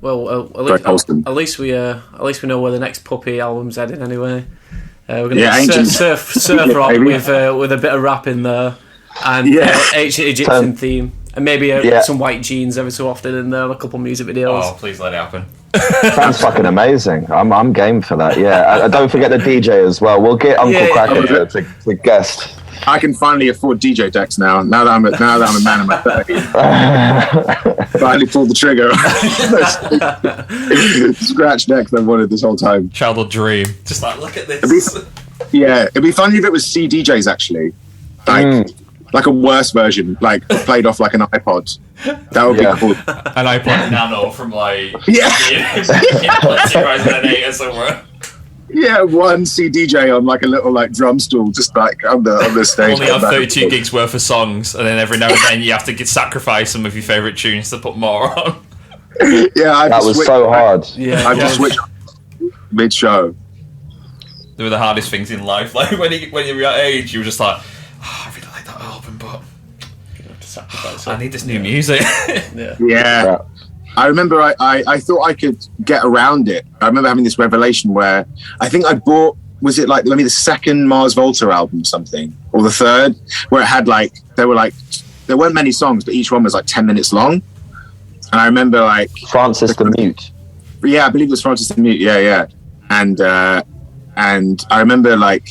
Well, Very wholesome. at least we know where the next Puppy album's heading anyway. We're going to Yeah, get ancient- surf rock Maybe. with a bit of rap in there, and ancient Egyptian theme, and maybe some white jeans every so often in there, and a couple music videos. Oh, please let it happen. Sounds fucking amazing. I'm game for that. Yeah, don't forget the DJ as well. We'll get Uncle Cracker to guest. I can finally afford DJ decks now. Now that I'm a man in my 30s, finally pulled the trigger. Scratch decks I've wanted this whole time. Childhood dream. Just like, look at this. It'd be funny if it was CDJs actually, like a worse version, like played off like an iPod. That would be cool. An iPod Nano from like 2008 or somewhere. Yeah, one CDJ on like a little like drum stool, just like on the stage. Only have 32 gigs worth of songs, and then every now and then you have to sacrifice some of your favourite tunes to put more on. Yeah, that was so hard. Yeah, I just switched mid-show. They were the hardest things in life. Like when you were your age, you were just like, I really like that album, but I need this new music. Yeah. I remember I thought I could get around it. I remember having this revelation where I think I bought, was it like maybe the second Mars Volta album or something, or the third, where it had like, there weren't many songs, but each one was like 10 minutes long. And I remember like... Francis the Mute. Yeah, I believe it was Francis the Mute, yeah. And I remember like,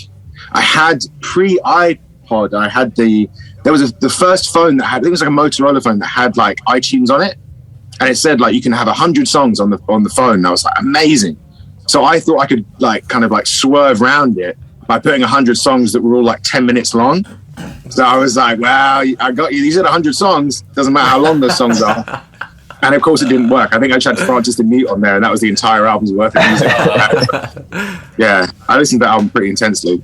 I had pre-iPod, I had the first phone that had, I think it was like a Motorola phone that had like iTunes on it. And it said like you can have 100 songs on the phone. And I was like, amazing. So I thought I could like kind of like swerve around it by putting 100 songs that were all like 10 minutes long. So I was like, wow, I got you. These are 100 songs. Doesn't matter how long those songs are. And of course it didn't work. I think I tried to find just a mute on there, and that was the entire album's worth of music. Yeah, I listened to that album pretty intensely.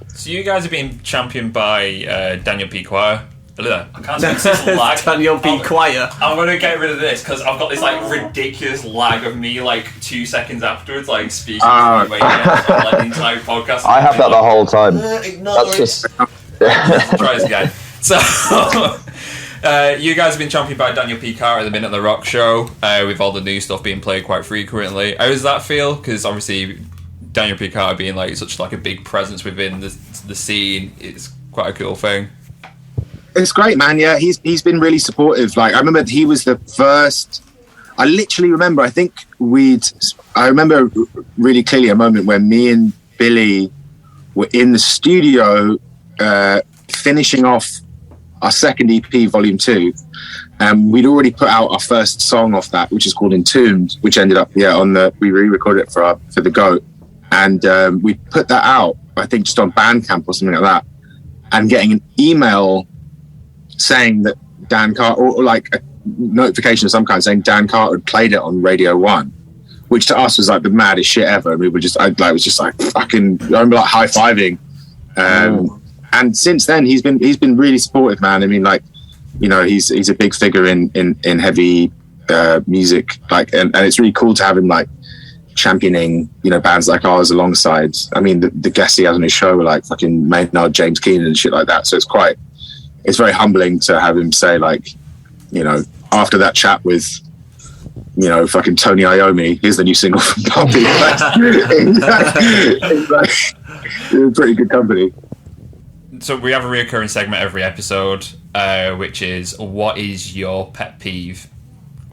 So you guys are being championed by Daniel P. Choir. I can't speak this lag. Daniel P. Choir. I'm going to get rid of this because I've got this like ridiculous lag of me like 2 seconds afterwards, like speaking to you, like the entire podcast. I have that the whole time. That's just try this again. So you guys have been championed by Daniel P. Carter at the Minute the Rock show, with all the new stuff being played quite frequently. How does that feel? Because obviously Daniel P. Carter being like such like a big presence within the scene, it's quite a cool thing. It's great, man. Yeah, he's been really supportive. Like I remember he was the first. I literally remember. I remember really clearly a moment when me and Billy were in the studio finishing off our second EP, Volume 2. We'd already put out our first song off that, which is called Entombed, which ended up we re-recorded it for the GOAT, and we put that out. I think just on Bandcamp or something like that, and getting an email saying that Dan Carter, or like a notification of some kind saying Dan Carter had played it on Radio 1, which to us was like the maddest shit ever. And we were just, I was just like fucking, I remember like high-fiving. And since then he's been really supportive, man. I mean, like, you know, he's a big figure in heavy music, like, and it's really cool to have him like championing, you know, bands like ours alongside. I mean, the guests he has on his show were like fucking Maynard James Keenan and shit like that. So it's very humbling to have him say, like, you know, after that chat with, you know, fucking Tony Iommi, here's the new single from Puppy. It's like pretty good company. So we have a recurring segment every episode, which is, what is your pet peeve?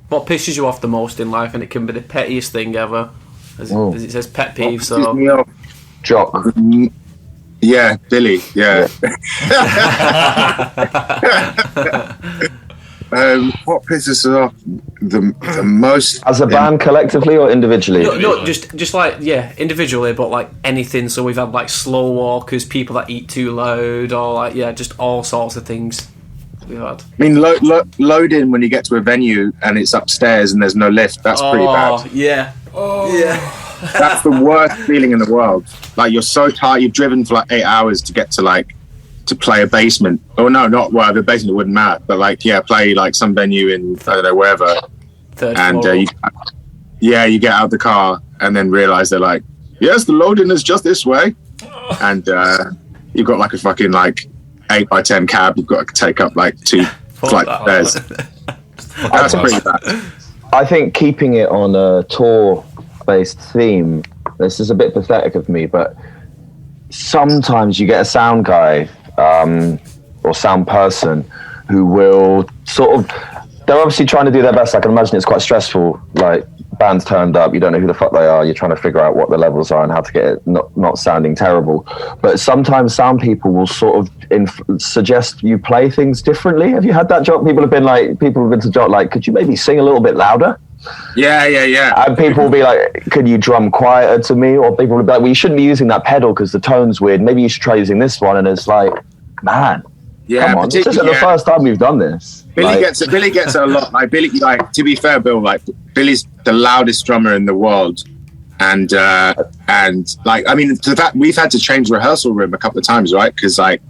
What pisses you off the most in life, and it can be the pettiest thing ever. As it says pet peeve, so... Jock. Yeah, Billy. Yeah. What pisses us off the most? As a band, collectively or individually? No, just like individually, but like anything. So we've had like slow walkers, people that eat too loud, or like just all sorts of things we've had. I mean, load in when you get to a venue and it's upstairs and there's no lift. That's pretty bad. Yeah. That's the worst feeling in the world. Like, you're so tired, you've driven for like 8 hours to get to play a basement. Oh no, not the basement, it wouldn't matter. But like, play like some venue in, I don't know, wherever. And you get out of the car and then realise they're like, yes, the loading is just this way. And you've got like a fucking like 8x10 cab. You've got to take up like 2 flight stairs. That's pretty bad. I think keeping it on a tour-based theme, this is a bit pathetic of me, but sometimes you get a sound guy or sound person who will sort of, they're obviously trying to do their best. I can imagine it's quite stressful, like bands turned up, you don't know who the fuck they are, you're trying to figure out what the levels are and how to get it not sounding terrible. But sometimes sound people will sort of suggest you play things differently. Have you had that job? People have been to job like, could you maybe sing a little bit louder? Yeah. And people will be like, could you drum quieter to me? Or people will be like, well, you shouldn't be using that pedal because the tone's weird. Maybe you should try using this one. And it's like, man, come on, this isn't the first time we've done this. Billy gets it a lot. Like Billy, like, to be fair, Bill, like Billy's the loudest drummer in the world, and like, I mean, the fact we've had to change rehearsal room a couple of times, right? Because like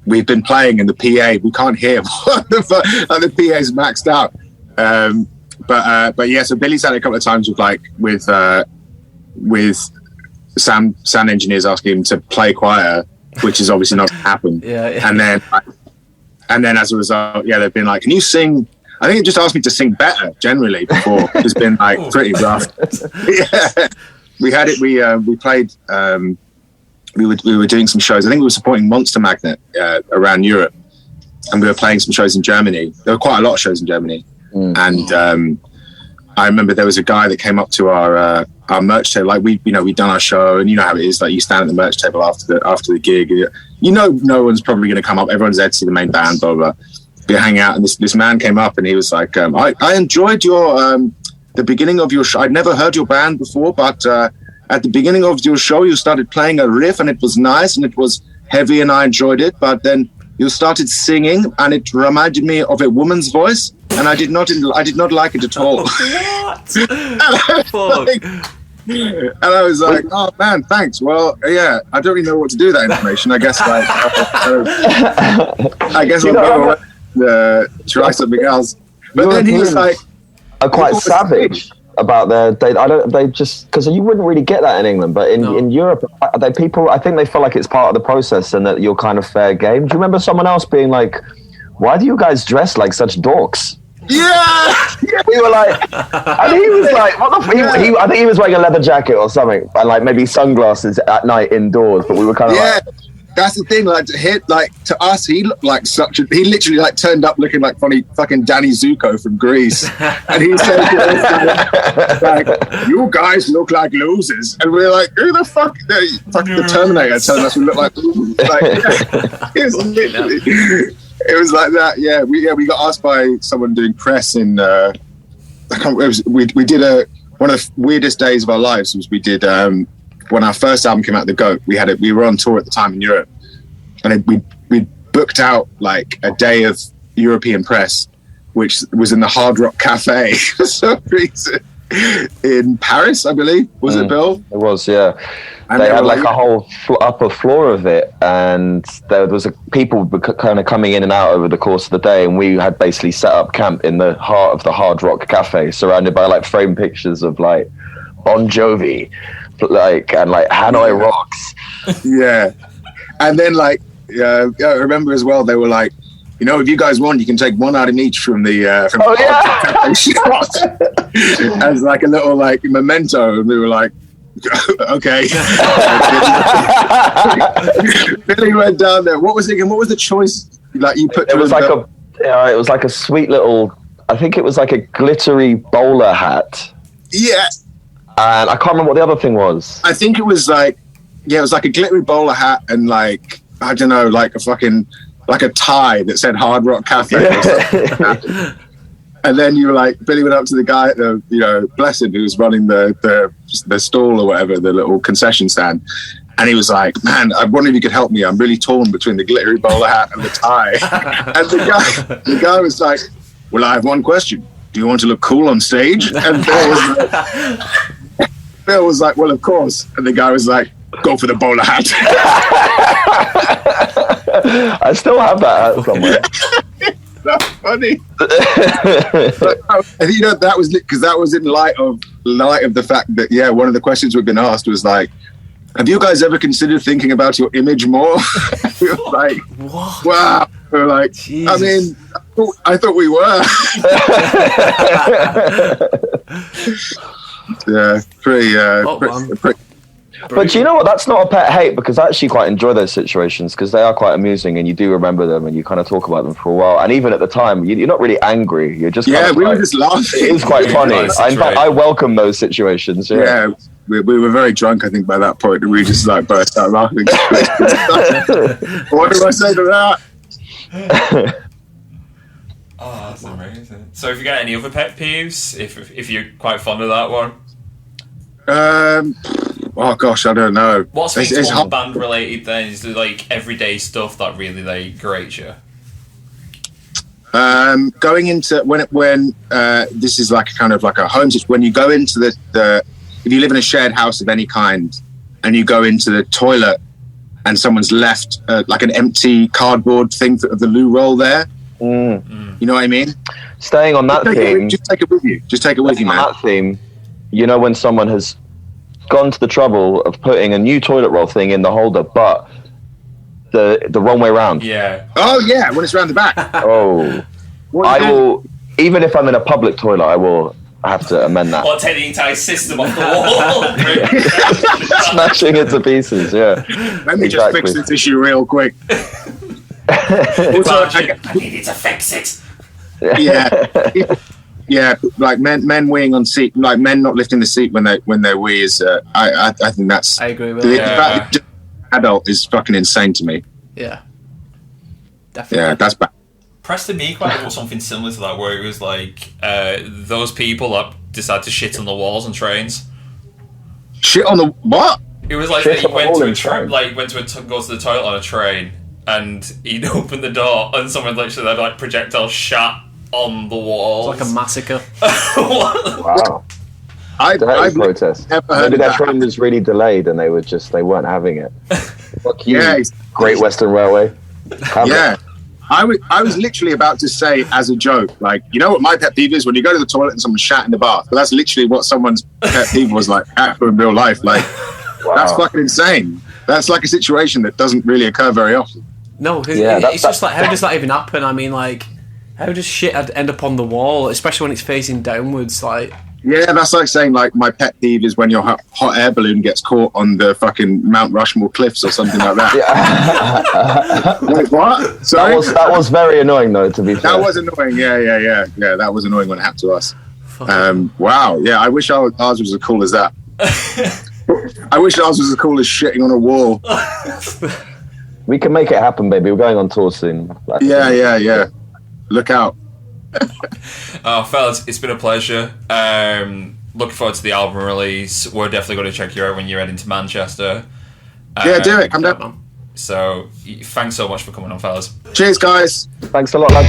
we've been playing and the PA, we can't hear what the PA's maxed out. But yeah, so Billy's had it a couple of times with sound engineers asking him to play quieter, which is obviously not happened. Yeah. And then as a result, yeah, they've been like, can you sing? I think it just asked me to sing better generally before. It's been like pretty rough. Yeah. We had it, we played, we were doing some shows. I think we were supporting Monster Magnet around Europe. And we were playing some shows in Germany. There were quite a lot of shows in Germany. And I remember there was a guy that came up to our merch table. Like we'd done our show, and you know how it is. Like you stand at the merch table after the gig. You know, no one's probably going to come up. Everyone's there to see the main band, blah blah. We hang out, and this man came up, and he was like, "I enjoyed your the beginning of your show. I'd never heard your band before, but at the beginning of your show, you started playing a riff, and it was nice, and it was heavy, and I enjoyed it. But then you started singing, and it reminded me of a woman's voice." And I did not like it at all. What? And I was like, "Oh man, thanks. Well, yeah, I don't really know what to do with that information. I guess like, I'll go try something else." But then he was like, "Are quite savage about they just because you wouldn't really get that in England, but in Europe, I think they feel like it's part of the process and that you're kind of fair game." Do you remember someone else being like, "Why do you guys dress like such dorks?" Yeah. We were like, and he was like, "What the?" I think he was wearing a leather jacket or something, and like maybe sunglasses at night indoors. But we were kind of like, that's the thing. Like to us, he looked like he literally like turned up looking like funny fucking Danny Zuko from Greece, and he said, like, "You guys look like losers," and we were like, "Who the fuck?" The Terminator telling us we look like losers. Like, it was literally. It was like that, yeah. We got asked by someone doing press in. We did one of the weirdest days of our lives was we did when our first album came out, The Goat. We were on tour at the time in Europe, and we booked out like a day of European press, which was in the Hard Rock Cafe for some reason in Paris, I believe. Was it, Bill? It was, yeah. And they had like a whole upper floor of it, and there was people kind of coming in and out over the course of the day, and we had basically set up camp in the heart of the Hard Rock Cafe, surrounded by like framed pictures of like Bon Jovi, and like Hanoi Rocks. Yeah, and then like I remember as well, they were like, "You know, if you guys want, you can take one item each from the as like a little like memento," and we were like, "Okay." Billy went down there. What was it again? What was the choice? Like you put? It was like a sweet little. I think it was like a glittery bowler hat. Yeah. And I can't remember what the other thing was. I think it was like, it was like a glittery bowler hat and like, I don't know, like a fucking, like a tie that said Hard Rock Cafe. Yeah. And then you were like, Billy went up to the guy, bless him, who was running the stall or whatever, the little concession stand. And he was like, "Man, I wonder if you could help me. I'm really torn between the glittery bowler hat and the tie." And the guy was like, "Well, I have one question. Do you want to look cool on stage?" And Bill was like, "Well, of course." And the guy was like, "Go for the bowler hat." I still have that hat somewhere. That's funny. That was because that was in light of the fact that one of the questions we've been asked was like, "Have you guys ever considered thinking about your image more?" We were like, "What? Wow, We're like, Jesus. I mean, I thought we were. Yeah, pretty. But do you know what? That's not a pet hate, because I actually quite enjoy those situations, because they are quite amusing and you do remember them and you kind of talk about them for a while. And even at the time, you're not really angry. You're just kind of we were just laughing. It is quite funny. In fact, I welcome those situations. Yeah. We were very drunk, I think, by that point, and we just like burst out laughing. What do I say to that? Oh, that's amazing. So, if you got any other pet peeves, if you're quite fond of that one, oh gosh, I don't know. What's band related then? Is there like everyday stuff that really like grates you? Going into when this is like a kind of like a home situation. When you go into the if you live in a shared house of any kind and you go into the toilet and someone's left like an empty cardboard thing of the loo roll there, you know what I mean? Staying on that theme, just take it with you. Just take it with you, man. On that theme, you know, when someone has gone to the trouble of putting a new toilet roll thing in the holder, but the wrong way around. Yeah. Oh yeah, when it's around the back. Oh, I will. Even if I'm in a public toilet, I will have to amend that. Or take the entire system off the wall. Smashing it to pieces. Yeah. Let me just fix this issue real quick. Also, I needed to fix it. Yeah. Yeah, like men weeing on seat, like men not lifting the seat when they wee is. I think that's. I agree with the that. fact that adult is fucking insane to me. Yeah, definitely. Yeah, that's bad. Preston Meek was something similar to that, where it was like those people that decide to shit on the walls on trains. Shit on the what? It was like he went to go to the toilet on a train, and he'd open the door, and someone literally had like projectile shat on the walls. It's like a massacre. Wow. I protest. Maybe that train was really delayed and they weren't having it. Fuck you, Great Western Railway. Yeah. I was literally about to say as a joke, like, you know what my pet peeve is? When you go to the toilet and someone shat in the bath. But that's literally what someone's pet peeve was like in real life. Like, That's fucking insane. That's like a situation that doesn't really occur very often. No, it's just like, how does that even happen? I mean, like, how does shit end up on the wall, especially when it's facing downwards? Like, yeah, that's like saying like my pet peeve is when your hot air balloon gets caught on the fucking Mount Rushmore cliffs or something like that. Wait, what? Sorry? That was very annoying though. To be fair, that was annoying. Yeah. That was annoying when it happened to us. Wow. Yeah, I wish ours was as cool as that. I wish ours was as cool as shitting on a wall. We can make it happen, baby. We're going on tour soon. Yeah. Look out. Oh, fellas, it's been a pleasure. Looking forward to the album release. We're definitely going to check you out when you're heading to Manchester. Yeah, do it. Come down. So, thanks so much for coming on, fellas. Cheers, guys. Thanks a lot, lads.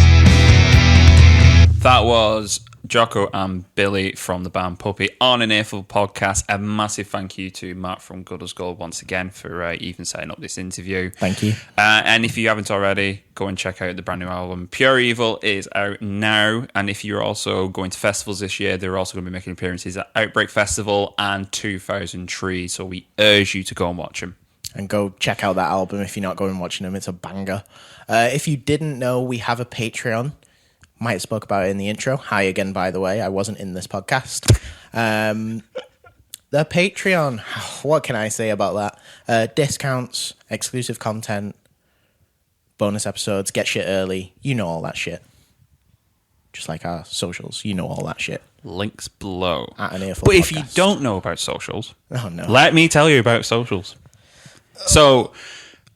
That was Jocko and Billy from the band Puppy on an Earful podcast. A massive thank you to Matt from Good as Gold once again for even setting up this interview. Thank you. And if you haven't already, go and check out the brand new album. Pure Evil is out now. And if you're also going to festivals this year, they're also going to be making appearances at Outbreak Festival and 2003. So we urge you to go and watch them. And go check out that album if you're not going and watching them. It's a banger. If you didn't know, we have a Patreon. Might have spoke about it in the intro. Hi again, by the way. I wasn't in this podcast. The Patreon, what can I say about that? Discounts, exclusive content, bonus episodes, get shit early. You know all that shit. Just like our socials. You know all that shit. Links below. At an Earful But podcast. if you don't know about socials, oh no, let me tell you about socials. So,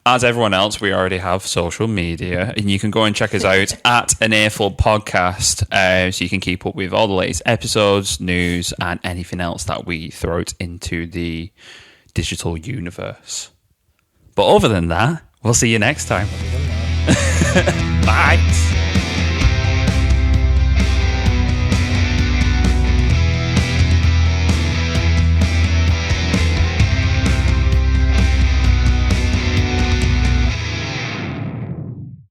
as everyone else, we already have social media, and you can go and check us out at an Earful podcast, so you can keep up with all the latest episodes, news, and anything else that we throw out into the digital universe. But other than that, we'll see you next time. Bye.